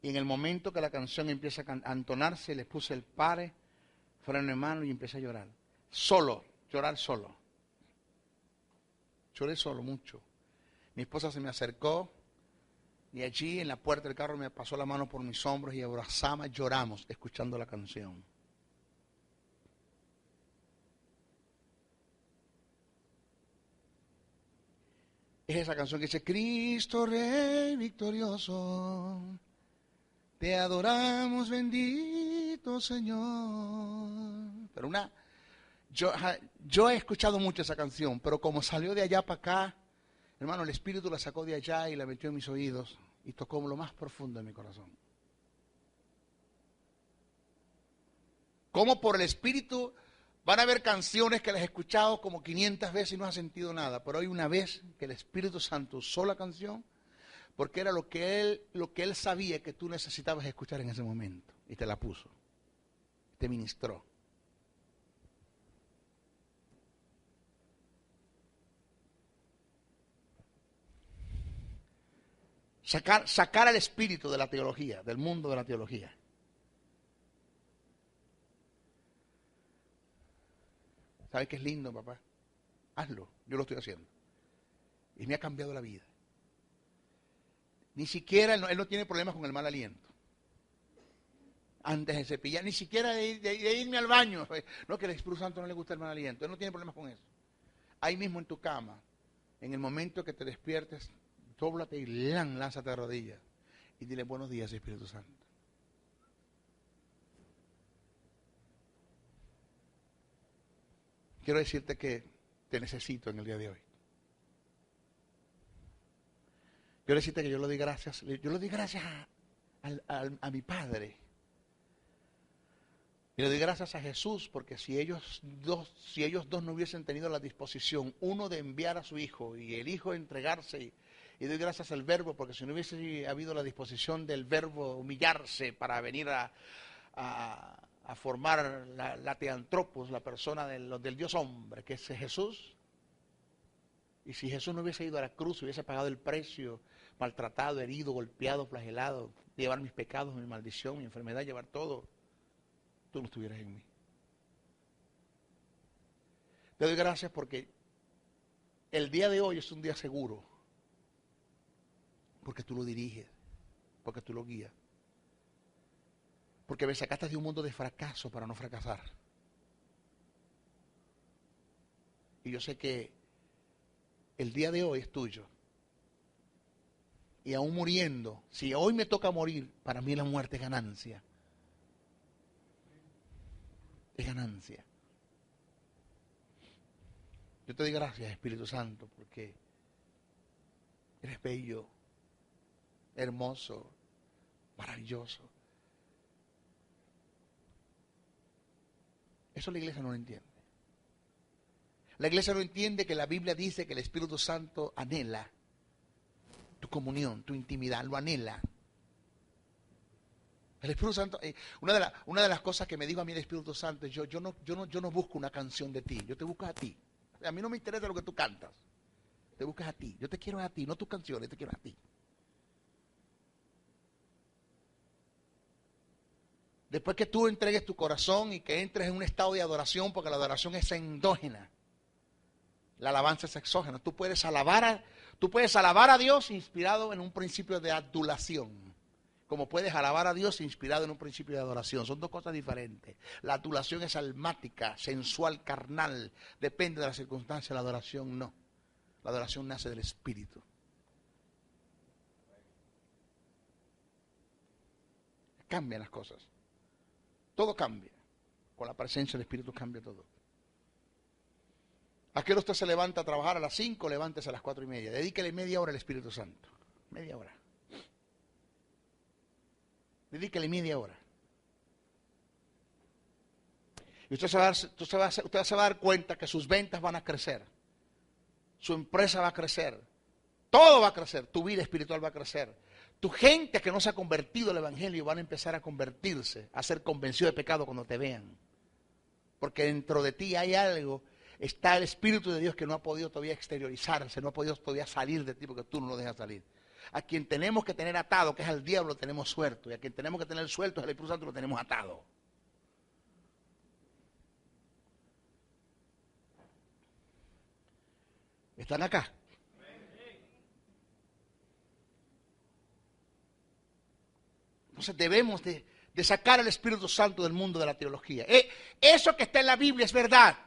Y en el momento que la canción empieza a entonarse, le puse el pare, freno en mano y empecé a llorar. Llorar solo. Lloré solo mucho. Mi esposa se me acercó y allí en la puerta del carro me pasó la mano por mis hombros y abrazamos, lloramos escuchando la canción. Es esa canción que dice, Cristo Rey victorioso, te adoramos, bendito Señor. Pero yo he escuchado mucho esa canción, pero como salió de allá para acá, hermano, el Espíritu la sacó de allá y la metió en mis oídos y tocó lo más profundo de mi corazón. Como por el Espíritu van a haber canciones que las he escuchado como 500 veces y no has sentido nada, pero hay una vez que el Espíritu Santo usó la canción porque era lo que él sabía que tú necesitabas escuchar en ese momento. Y te la puso. Te ministró. Sacar al espíritu de la teología, del mundo de la teología. ¿Sabes qué es lindo, papá? Hazlo. Yo lo estoy haciendo. Y me ha cambiado la vida. Ni siquiera, él no tiene problemas con el mal aliento. Antes de cepillar, ni siquiera de irme al baño. No, que al Espíritu Santo no le gusta el mal aliento. Él no tiene problemas con eso. Ahí mismo en tu cama, en el momento que te despiertes, dóblate y lánzate de rodillas. Y dile buenos días, Espíritu Santo. Quiero decirte que te necesito en el día de hoy. Quiero decirte que yo le doy gracias a mi Padre. Y le doy gracias a Jesús porque si ellos dos no hubiesen tenido la disposición, uno de enviar a su Hijo y el Hijo de entregarse, y doy gracias al Verbo porque si no hubiese habido la disposición del Verbo humillarse para venir a formar la teantropos, la persona del Dios hombre, que es Jesús. Y si Jesús no hubiese ido a la cruz, hubiese pagado el precio, maltratado, herido, golpeado, flagelado, llevar mis pecados, mi maldición, mi enfermedad, llevar todo, tú no estuvieras en mí. Te doy gracias porque el día de hoy es un día seguro, porque tú lo diriges, porque tú lo guías, porque me sacaste de un mundo de fracaso para no fracasar. Y yo sé que el día de hoy es tuyo. Y aún muriendo, si hoy me toca morir, para mí la muerte es ganancia. es ganancia. Yo te doy gracias, Espíritu Santo, porque eres bello, hermoso, maravilloso. Eso la iglesia no lo entiende. La iglesia no entiende que la Biblia dice que el Espíritu Santo anhela tu comunión, tu intimidad, lo anhela. El Espíritu Santo, una de las cosas que me dijo a mí el Espíritu Santo es yo no busco una canción de ti, yo te busco a ti. A mí no me interesa lo que tú cantas, te buscas a ti. Yo te quiero a ti, no tus canciones, te quiero a ti. Después que tú entregues tu corazón y que entres en un estado de adoración, porque la adoración es endógena, la alabanza es exógena. Tú puedes alabar a Dios inspirado en un principio de adulación, como puedes alabar a Dios inspirado en un principio de adoración. Son dos cosas diferentes. La adulación es almática, sensual, carnal. Depende de la circunstancia. La adoración no. La adoración nace del Espíritu. Cambian las cosas. Todo cambia. Con la presencia del Espíritu cambia todo. ¿A qué hora usted se levanta a trabajar? A las 5, levántese a las 4:30. Dedíquele media hora al Espíritu Santo. Media hora. Dedíquele media hora. Y usted se va a dar cuenta que sus ventas van a crecer. Su empresa va a crecer. Todo va a crecer. Tu vida espiritual va a crecer. Tu gente que no se ha convertido al Evangelio van a empezar a convertirse, a ser convencidos de pecado cuando te vean. Porque dentro de ti hay algo, está el Espíritu de Dios que no ha podido todavía exteriorizarse, no ha podido todavía salir de ti porque tú no lo dejas salir. A quien tenemos que tener atado, que es al diablo, lo tenemos suelto. Y a quien tenemos que tener suelto, es el Espíritu Santo, lo tenemos atado. ¿Están acá? Entonces debemos de sacar al Espíritu Santo del mundo de la teología. Eso que está en la Biblia es verdad.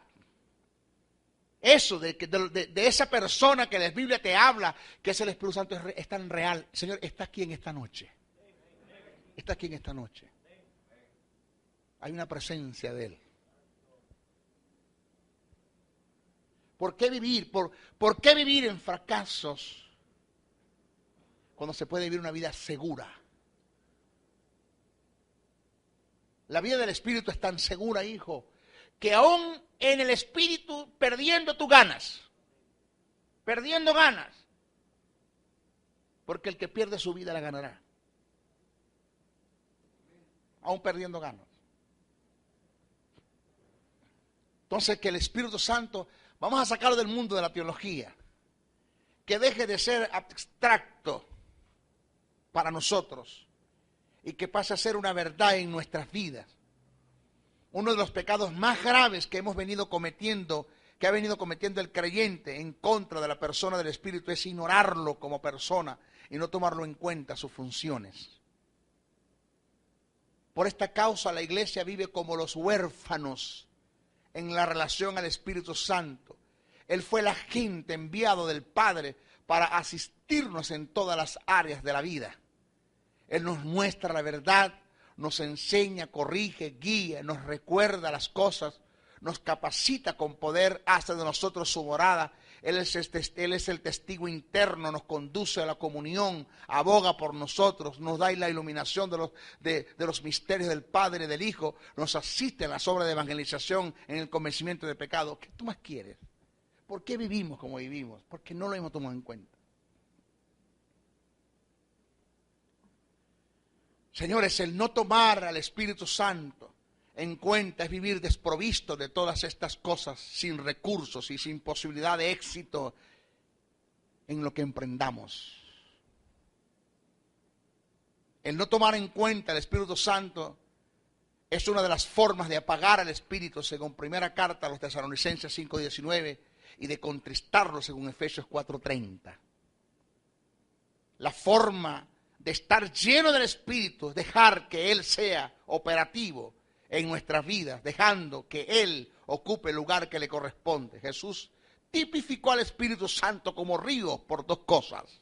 Eso de esa persona que la Biblia te habla, que es el Espíritu Santo, es tan real. Señor, está aquí en esta noche. Está aquí en esta noche. Hay una presencia de Él. ¿Por qué vivir? ¿Por qué vivir en fracasos cuando se puede vivir una vida segura? La vida del Espíritu es tan segura, hijo, que aún en el Espíritu, perdiendo tú ganas. Perdiendo ganas. Porque el que pierde su vida la ganará. Aún perdiendo ganas. Entonces que el Espíritu Santo, vamos a sacarlo del mundo de la teología. Que deje de ser abstracto para nosotros. Y que pase a ser una verdad en nuestras vidas. Uno de los pecados más graves que hemos venido cometiendo, que ha venido cometiendo el creyente en contra de la persona del Espíritu, es ignorarlo como persona y no tomarlo en cuenta sus funciones. Por esta causa la iglesia vive como los huérfanos en la relación al Espíritu Santo. Él fue el agente enviado del Padre para asistirnos en todas las áreas de la vida. Él nos muestra la verdad, nos enseña, corrige, guía, nos recuerda las cosas, nos capacita con poder, hace de nosotros su morada. Él es el testigo interno, nos conduce a la comunión, aboga por nosotros, nos da la iluminación de los misterios del Padre y del Hijo, nos asiste en las obras de evangelización, en el convencimiento de pecado. ¿Qué tú más quieres? ¿Por qué vivimos como vivimos? Porque no lo hemos tomado en cuenta. Señores, el no tomar al Espíritu Santo en cuenta es vivir desprovisto de todas estas cosas, sin recursos y sin posibilidad de éxito en lo que emprendamos. El no tomar en cuenta el Espíritu Santo es una de las formas de apagar al Espíritu, según primera carta a los Tesalonicenses 5:19, y de contristarlo, según Efesios 4:30. La forma de estar lleno del Espíritu, dejar que Él sea operativo en nuestras vidas, dejando que Él ocupe el lugar que le corresponde. Jesús tipificó al Espíritu Santo como río por dos cosas.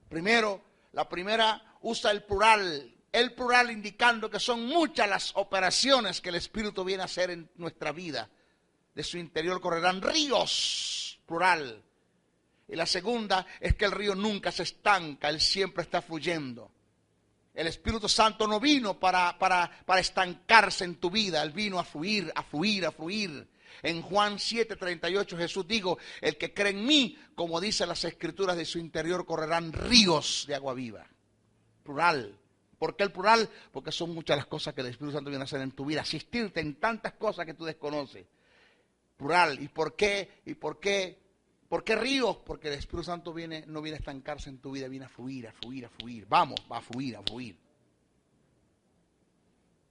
Primero, la primera usa el plural el plural indicando que son muchas las operaciones que el Espíritu viene a hacer en nuestra vida. De su interior correrán ríos, plural. Y la segunda es que el río nunca se estanca, él siempre está fluyendo. El Espíritu Santo no vino para estancarse en tu vida, él vino a fluir, a fluir, a fluir. En Juan 7:38 Jesús dijo, el que cree en mí, como dicen las Escrituras, de su interior correrán ríos de agua viva. Plural. ¿Por qué el plural? Porque son muchas las cosas que el Espíritu Santo viene a hacer en tu vida, asistirte en tantas cosas que tú desconoces. Plural. ¿Y por qué? ¿Y por qué? ¿Por qué ríos? Porque el Espíritu Santo no viene a estancarse en tu vida, viene a fluir, a fluir, a fluir. Vamos, va a fluir, a fluir.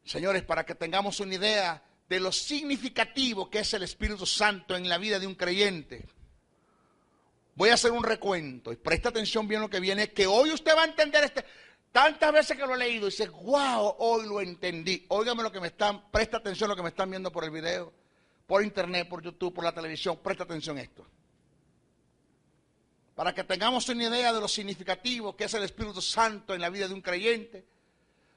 Señores, para que tengamos una idea de lo significativo que es el Espíritu Santo en la vida de un creyente, voy a hacer un recuento y presta atención bien lo que viene, que hoy usted va a entender tantas veces que lo he leído y dice, wow, hoy lo entendí. Óigame lo que presta atención a lo que me están viendo por el video, por internet, por YouTube, por la televisión, presta atención a esto. Para que tengamos una idea de lo significativo que es el Espíritu Santo en la vida de un creyente,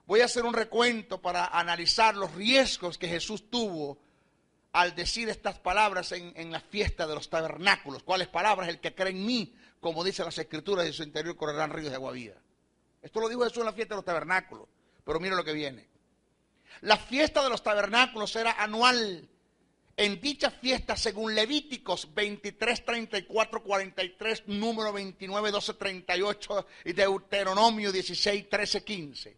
voy a hacer un recuento para analizar los riesgos que Jesús tuvo al decir estas palabras en la fiesta de los tabernáculos. ¿Cuáles palabras? El que cree en mí, como dice las Escrituras, de su interior correrán ríos de agua viva. Esto lo dijo Jesús en la fiesta de los tabernáculos, pero mire lo que viene. La fiesta de los tabernáculos era anual. En dicha fiesta, según Levíticos 23, 34, 43, número 29, 12, 38 y Deuteronomio 16, 13, 15.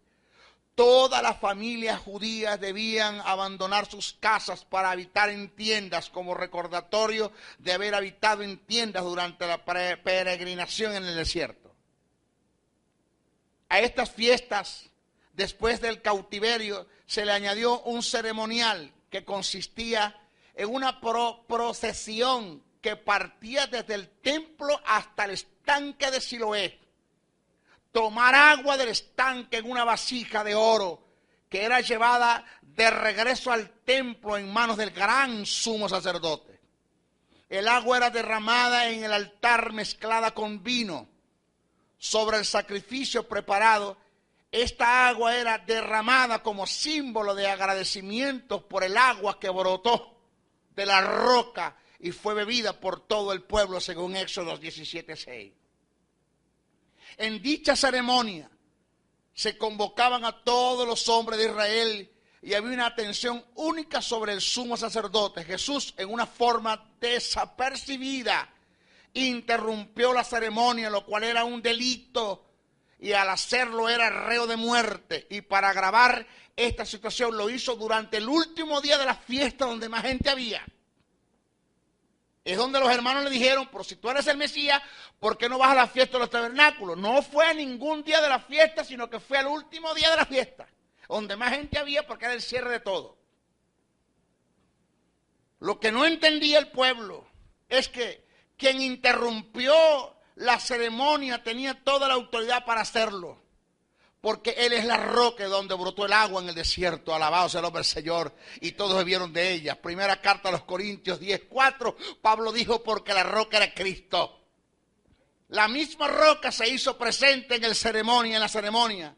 Todas las familias judías debían abandonar sus casas para habitar en tiendas como recordatorio de haber habitado en tiendas durante la peregrinación en el desierto. A estas fiestas, después del cautiverio, se le añadió un ceremonial que consistía en una procesión que partía desde el templo hasta el estanque de Siloé. Tomar agua del estanque en una vasija de oro que era llevada de regreso al templo en manos del gran sumo sacerdote. El agua era derramada en el altar mezclada con vino. Sobre el sacrificio preparado, esta agua era derramada como símbolo de agradecimiento por el agua que brotó de la roca y fue bebida por todo el pueblo, según Éxodo 17:6. En dicha ceremonia se convocaban a todos los hombres de Israel y había una atención única sobre el sumo sacerdote. Jesús, en una forma desapercibida, interrumpió la ceremonia, lo cual era un delito, y al hacerlo era reo de muerte. Y para agravar esta situación lo hizo durante el último día de la fiesta, donde más gente había. Es donde los hermanos le dijeron, pero si tú eres el Mesías, ¿por qué no vas a la fiesta de los tabernáculos? No fue a ningún día de la fiesta, sino que fue al último día de la fiesta, donde más gente había, porque era el cierre de todo. Lo que no entendía el pueblo es que quien interrumpió la ceremonia tenía toda la autoridad para hacerlo, porque Él es la roca donde brotó el agua en el desierto. Alabado sea el nombre del Señor. Y todos bebieron de ella. Primera carta a los Corintios 10:4. Pablo dijo, porque la roca era Cristo. La misma roca se hizo presente en la ceremonia.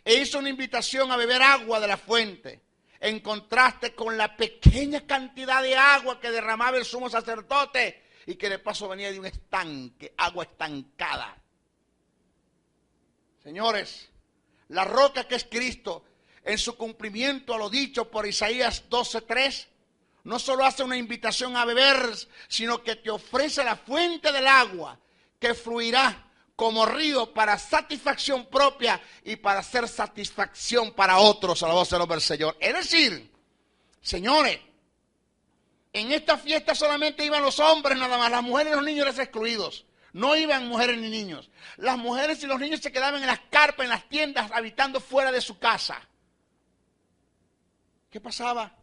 E hizo una invitación a beber agua de la fuente. En contraste con la pequeña cantidad de agua que derramaba el sumo sacerdote. Y que de paso venía de un estanque, agua estancada. Señores, la roca que es Cristo, en su cumplimiento a lo dicho por Isaías 12:3, no solo hace una invitación a beber, sino que te ofrece la fuente del agua que fluirá como río para satisfacción propia y para hacer satisfacción para otros. Alabado sea el nombre del Señor. Es decir, señores, en esta fiesta solamente iban los hombres nada más, las mujeres y los niños eran excluidos. No iban mujeres ni niños. Las mujeres y los niños se quedaban en las carpas, en las tiendas, habitando fuera de su casa. ¿Qué pasaba?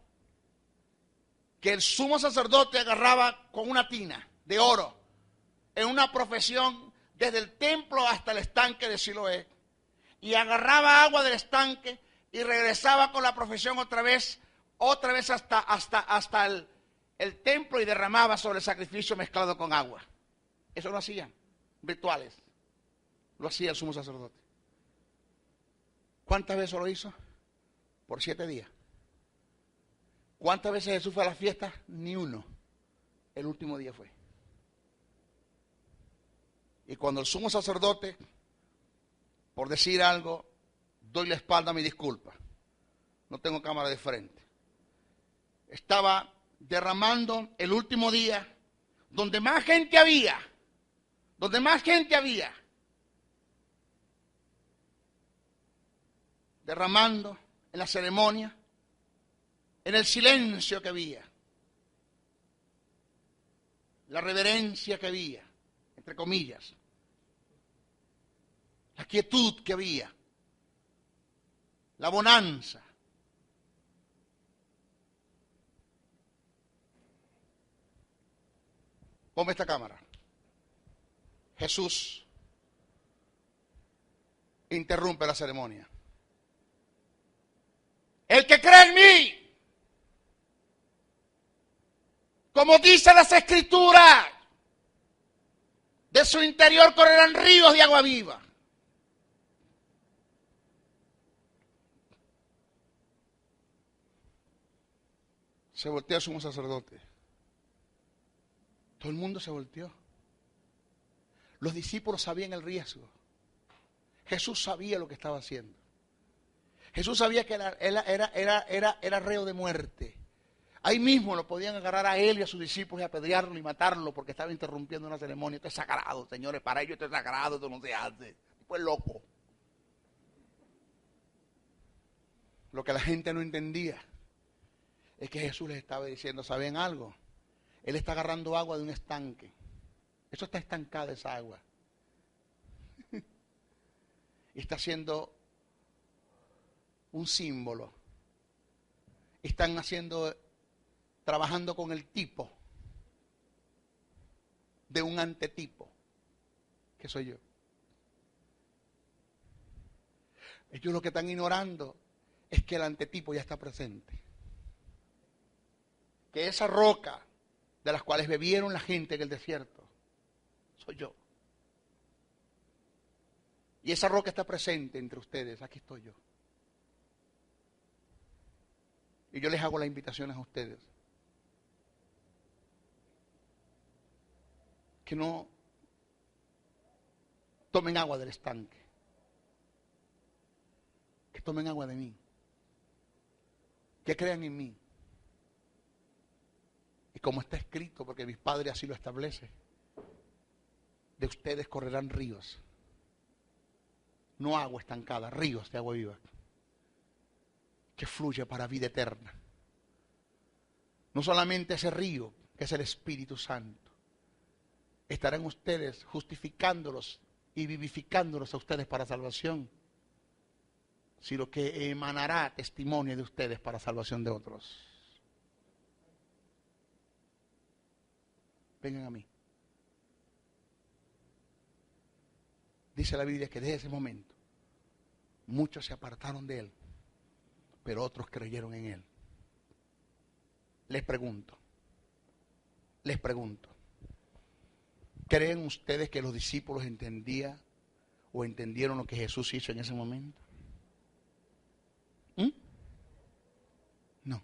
Que el sumo sacerdote agarraba con una tina de oro en una procesión desde el templo hasta el estanque de Siloé. Y agarraba agua del estanque y regresaba con la procesión otra vez hasta el templo y derramaba sobre el sacrificio mezclado con agua. Eso lo hacían rituales. Lo hacía el sumo sacerdote. ¿Cuántas veces lo hizo? Por 7 días. ¿Cuántas veces Jesús fue a la fiesta? Ni uno. El último día fue. Y cuando el sumo sacerdote, por decir algo, doy la espalda a mi disculpa, no tengo cámara de frente, estaba derramando el último día, donde más gente había, derramando en la ceremonia, en el silencio que había, la reverencia que había, entre comillas, la quietud que había, la bonanza. Ponme esta cámara. Jesús interrumpe la ceremonia. El que cree en mí, como dice las Escrituras, de su interior correrán ríos de agua viva. Se voltea el sumo sacerdote. Todo el mundo se volteó. Los discípulos sabían el riesgo. Jesús sabía lo que estaba haciendo. Jesús sabía que era reo de muerte. Ahí mismo lo podían agarrar a él y a sus discípulos y apedrearlo y matarlo porque estaba interrumpiendo una ceremonia. Esto es sagrado, señores. Para ellos esto es sagrado, esto no se hace. Tipo es loco. Lo que la gente no entendía es que Jesús les estaba diciendo, ¿saben algo? Él está agarrando agua de un estanque. Eso está estancada esa agua. Y está haciendo un símbolo. Están trabajando con el tipo de un antetipo, que soy yo. Ellos lo que están ignorando es que el antetipo ya está presente. Que esa roca de las cuales bebieron la gente en el desierto, soy yo. Y esa roca está presente entre ustedes, aquí estoy yo. Y yo les hago las invitaciones a ustedes. Que no tomen agua del estanque. Que tomen agua de mí. Que crean en mí. Y como está escrito, porque mis padres así lo establecen, de ustedes correrán ríos. No agua estancada, ríos de agua viva. Que fluye para vida eterna. No solamente ese río, que es el Espíritu Santo, estarán ustedes justificándolos y vivificándolos a ustedes para salvación, sino que emanará testimonio de ustedes para salvación de otros. Vengan a mí. Dice la Biblia que desde ese momento muchos se apartaron de él, pero otros creyeron en él. Les pregunto, ¿creen ustedes que los discípulos entendían o entendieron lo que Jesús hizo en ese momento? No.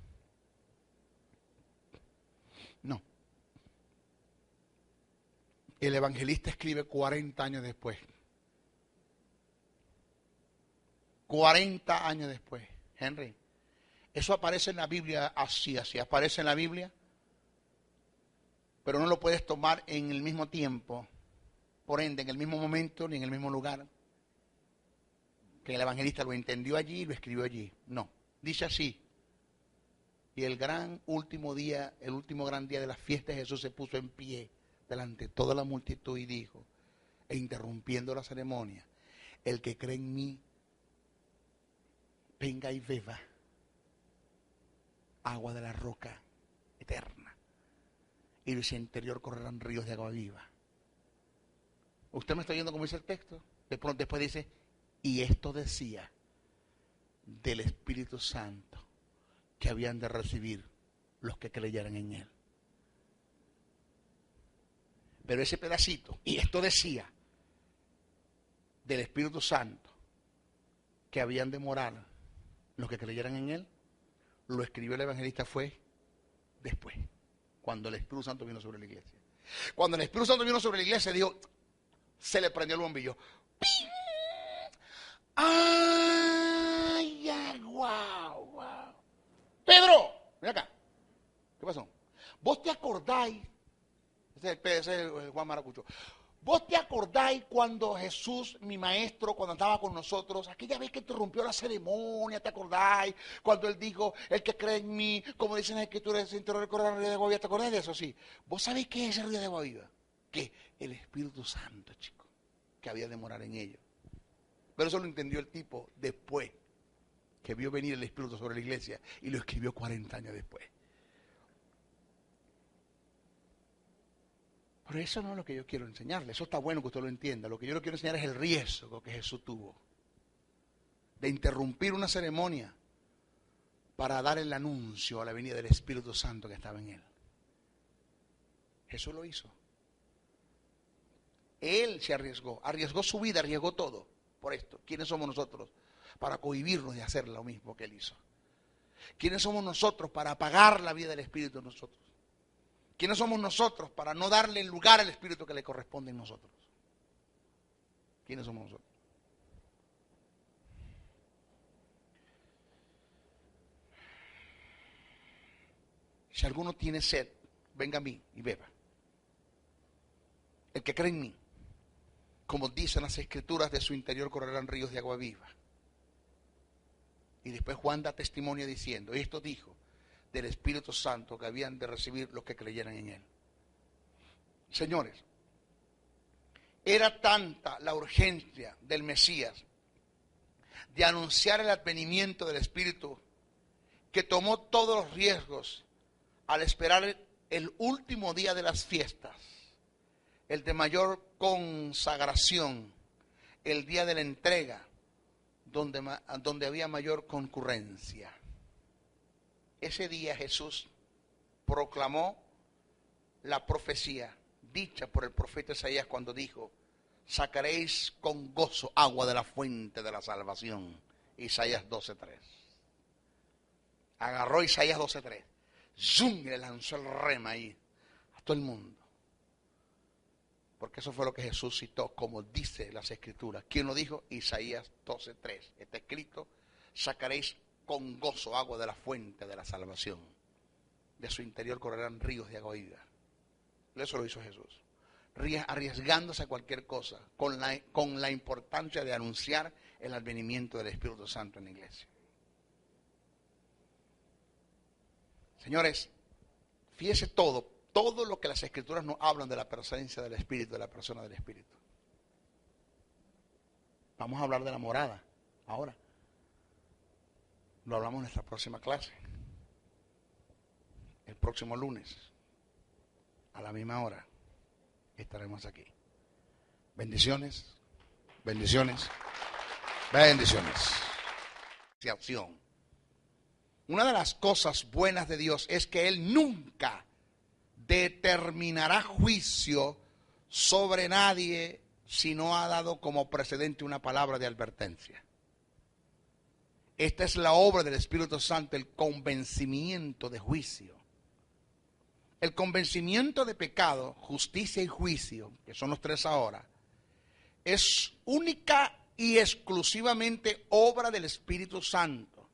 No. El evangelista escribe 40 años después. 40 años después. Henry, eso aparece en la Biblia así aparece en la Biblia, pero no lo puedes tomar en el mismo tiempo, por ende, en el mismo momento ni en el mismo lugar, que el evangelista lo entendió allí y lo escribió allí. No, dice así. Y el último gran día de la fiesta, Jesús se puso en pie delante de toda la multitud y dijo, e interrumpiendo la ceremonia, el que cree en mí, venga y beba agua de la roca eterna, y de su interior correrán ríos de agua viva. ¿Usted me está oyendo cómo dice el texto? Después dice, y esto decía del Espíritu Santo que habían de recibir los que creyeran en él. Pero ese pedacito, y esto decía del Espíritu Santo que habían de morar los que creyeran en él, lo escribió el evangelista fue después, cuando el Espíritu Santo vino sobre la iglesia. Cuando el Espíritu Santo vino sobre la iglesia, dijo, se le prendió el bombillo. ¡Ping! ¡Ay, ay, wow, wow! Pedro, ven acá. ¿Qué pasó? ¿Vos te acordáis? Ese es el Juan Maracucho. ¿Vos te acordáis cuando Jesús, mi maestro, cuando estaba con nosotros, aquella vez que interrumpió la ceremonia, ¿te acordáis? Cuando él dijo, el que cree en mí, como dicen en la Escritura, se enteró del río de agua viva. ¿Te acordáis de eso? Sí. ¿Vos sabéis qué es el río de agua viva? Que el Espíritu Santo, chicos, que había de morar en ellos. Pero eso lo entendió el tipo después que vio venir el Espíritu sobre la iglesia y lo escribió 40 años después. Pero eso no es lo que yo quiero enseñarle. Eso está bueno que usted lo entienda. Lo que yo le quiero enseñar es el riesgo que Jesús tuvo de interrumpir una ceremonia para dar el anuncio a la venida del Espíritu Santo que estaba en él. Jesús lo hizo. Él se arriesgó su vida, arriesgó todo por esto. ¿Quiénes somos nosotros para cohibirnos de hacer lo mismo que él hizo? ¿Quiénes somos nosotros para apagar la vida del Espíritu en nosotros? ¿Quiénes somos nosotros para no darle el lugar al Espíritu que le corresponde en nosotros? ¿Quiénes somos nosotros? Si alguno tiene sed, venga a mí y beba. El que cree en mí, como dicen las Escrituras, de su interior correrán ríos de agua viva. Y después Juan da testimonio diciendo, esto dijo del Espíritu Santo que habían de recibir los que creyeran en él. Señores, era tanta la urgencia del Mesías de anunciar el advenimiento del Espíritu que tomó todos los riesgos al esperar el último día de las fiestas, el de mayor consagración, el día de la entrega, donde había mayor concurrencia. Ese día Jesús proclamó la profecía dicha por el profeta Isaías cuando dijo, sacaréis con gozo agua de la fuente de la salvación. Isaías 12:3. Agarró Isaías 12:3. ¡Zum! Le lanzó el rema ahí a todo el mundo. Porque eso fue lo que Jesús citó, como dice las Escrituras. ¿Quién lo dijo? Isaías 12:3. Está escrito, sacaréis con gozo agua de la fuente de la salvación. De su interior correrán ríos de agua viva. Eso lo hizo Jesús. Arriesgándose a cualquier cosa, con la importancia de anunciar el advenimiento del Espíritu Santo en la iglesia. Señores, fíjese todo lo que las Escrituras nos hablan de la presencia del Espíritu, de la persona del Espíritu. Vamos a hablar de la morada ahora. Lo hablamos en nuestra próxima clase. El próximo lunes, a la misma hora, estaremos aquí. Bendiciones, bendiciones, bendiciones. Una de las cosas buenas de Dios es que Él nunca determinará juicio sobre nadie si no ha dado como precedente una palabra de advertencia. Esta es la obra del Espíritu Santo, el convencimiento de juicio. El convencimiento de pecado, justicia y juicio, que son los tres ahora, es única y exclusivamente obra del Espíritu Santo.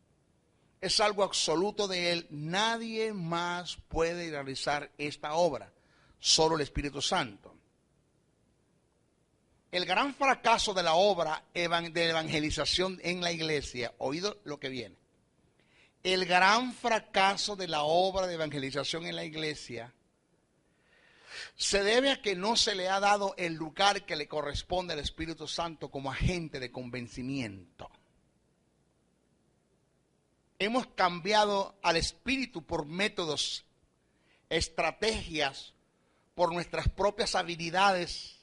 Es algo absoluto de Él. Nadie más puede realizar esta obra, solo el Espíritu Santo. El gran fracaso de la obra de evangelización en la iglesia, oído lo que viene. El gran fracaso de la obra de evangelización en la iglesia se debe a que no se le ha dado el lugar que le corresponde al Espíritu Santo como agente de convencimiento. Hemos cambiado al Espíritu por métodos, estrategias, por nuestras propias habilidades.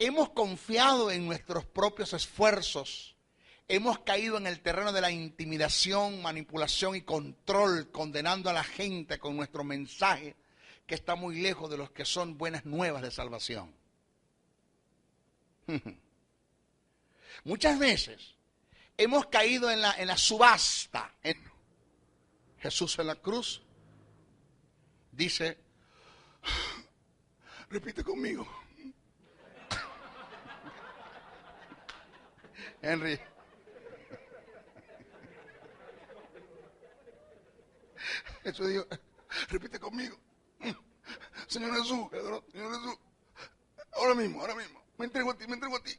Hemos confiado en nuestros propios esfuerzos. Hemos caído en el terreno de la intimidación, manipulación y control, condenando a la gente con nuestro mensaje que está muy lejos de los que son buenas nuevas de salvación. Muchas veces hemos caído en la subasta. Jesús en la cruz dice, repite conmigo. Henry. Jesús dijo, repite conmigo. Señor Jesús, Señor Jesús, ahora mismo, me entrego a ti.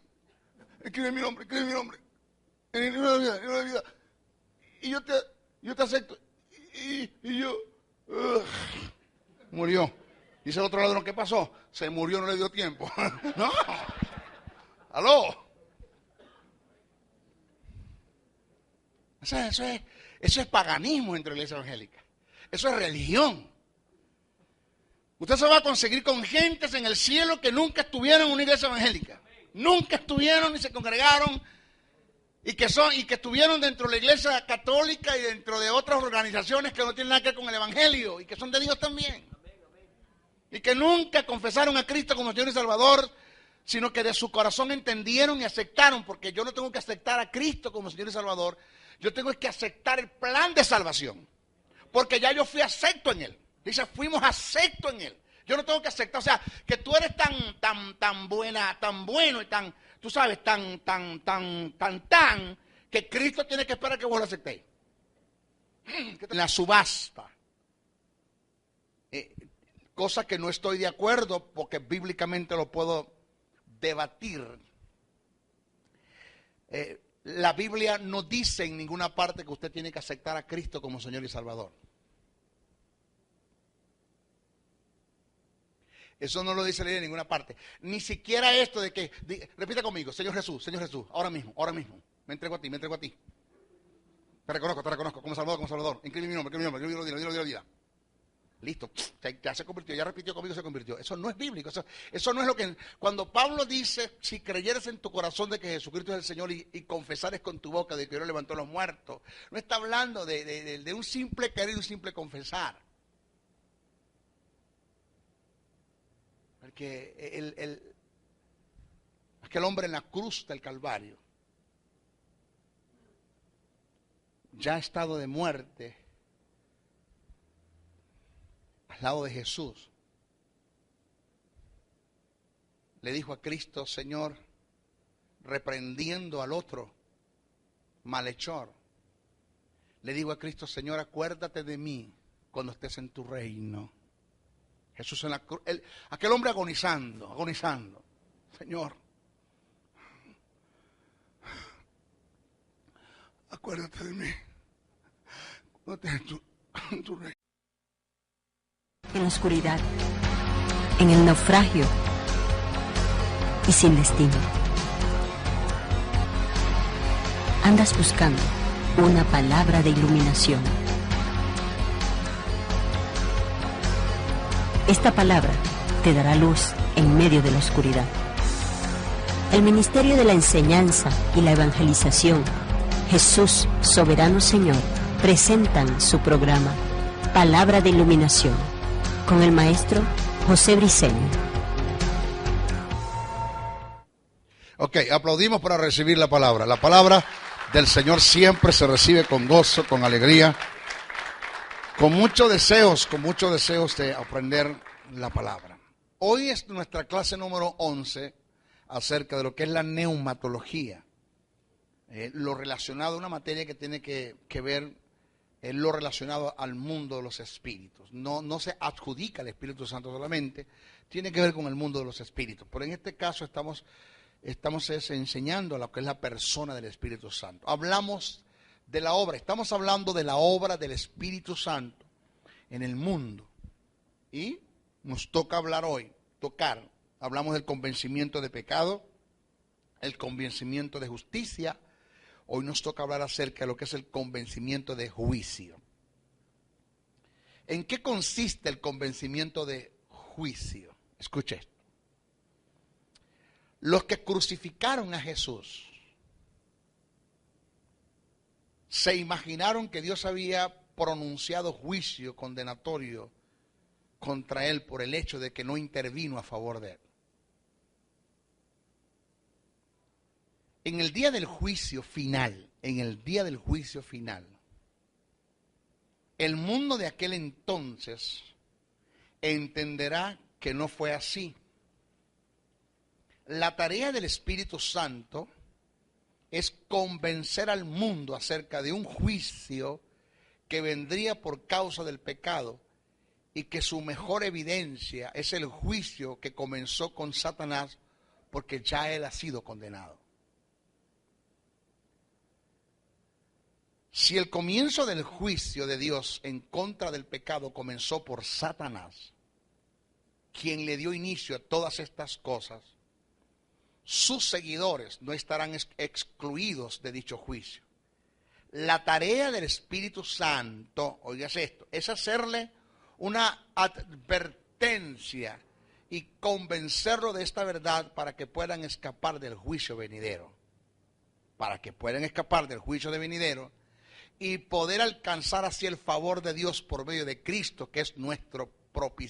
Escribe mi nombre. En el libro de la vida. Y yo te acepto. Y yo, murió. Dice el otro lado, ¿qué pasó? Se murió, no le dio tiempo. No. Aló. Eso es paganismo entre la iglesia evangélica. Eso es religión. Usted se va a conseguir con gentes en el cielo que nunca estuvieron en una iglesia evangélica. Nunca estuvieron ni se congregaron y que estuvieron dentro de la iglesia católica y dentro de otras organizaciones que no tienen nada que ver con el evangelio y que son de Dios también. Y que nunca confesaron a Cristo como Señor y Salvador, sino que de su corazón entendieron y aceptaron, porque yo no tengo que aceptar a Cristo como Señor y Salvador, yo tengo que aceptar el plan de salvación, porque ya yo fui acepto en Él. Dice, fuimos aceptos en Él. Yo no tengo que aceptar, o sea, que tú eres tan buena, tan bueno y tan, tú sabes, tan, que Cristo tiene que esperar que vos lo aceptéis. La subasta. Cosa que no estoy de acuerdo porque bíblicamente lo puedo debatir. La Biblia no dice en ninguna parte que usted tiene que aceptar a Cristo como Señor y Salvador. Eso no lo dice la ley en ninguna parte. Ni siquiera esto de que, repita conmigo, Señor Jesús, ahora mismo, me entrego a ti. Te reconozco como Salvador. Inscribe mi nombre, dilo. Listo, ya se convirtió, ya repitió conmigo, se convirtió. Eso no es bíblico, eso no es lo que... Cuando Pablo dice, si creyeres en tu corazón de que Jesucristo es el Señor y confesares con tu boca de que Dios levantó a los muertos, no está hablando de un simple creer y un simple confesar. Porque aquel hombre en la cruz del Calvario, ya ha estado de muerte al lado de Jesús, le dijo a Cristo, Señor, reprendiendo al otro malhechor, le dijo a Cristo, Señor, acuérdate de mí cuando estés en tu reino. Jesús en la cruz, aquel hombre agonizando, Señor, acuérdate de mí cuando estés en tu reino. En la oscuridad, en el naufragio y sin destino. Andas buscando una palabra de iluminación. Esta palabra te dará luz en medio de la oscuridad. El Ministerio de la Enseñanza y la Evangelización, Jesús, Soberano Señor, presentan su programa Palabra de Iluminación, con el maestro José Briceño. Ok, aplaudimos para recibir la palabra. La palabra del Señor siempre se recibe con gozo, con alegría, con muchos deseos de aprender la palabra. Hoy es nuestra clase número 11 acerca de lo que es la neumatología. Lo relacionado a una materia que tiene que ver lo relacionado al mundo de los espíritus. No se adjudica al Espíritu Santo solamente, tiene que ver con el mundo de los espíritus. Pero en este caso estamos enseñando lo que es la persona del Espíritu Santo. Hablamos de la obra, estamos hablando de la obra del Espíritu Santo en el mundo. Y nos toca hablar hoy, hablamos del convencimiento de pecado, el convencimiento de justicia. Hoy nos toca hablar acerca de lo que es el convencimiento de juicio. ¿En qué consiste el convencimiento de juicio? Escuche esto. Los que crucificaron a Jesús se imaginaron que Dios había pronunciado juicio condenatorio contra él por el hecho de que no intervino a favor de él. En el día del juicio final, en el día del juicio final, el mundo de aquel entonces entenderá que no fue así. La tarea del Espíritu Santo es convencer al mundo acerca de un juicio que vendría por causa del pecado y que su mejor evidencia es el juicio que comenzó con Satanás, porque ya él ha sido condenado. Si el comienzo del juicio de Dios en contra del pecado comenzó por Satanás, quien le dio inicio a todas estas cosas, sus seguidores no estarán excluidos de dicho juicio. La tarea del Espíritu Santo, oigas esto, es hacerle una advertencia y convencerlo de esta verdad para que puedan escapar del juicio venidero. Para que puedan escapar del juicio venidero y poder alcanzar así el favor de Dios por medio de Cristo, que es nuestro propiciador.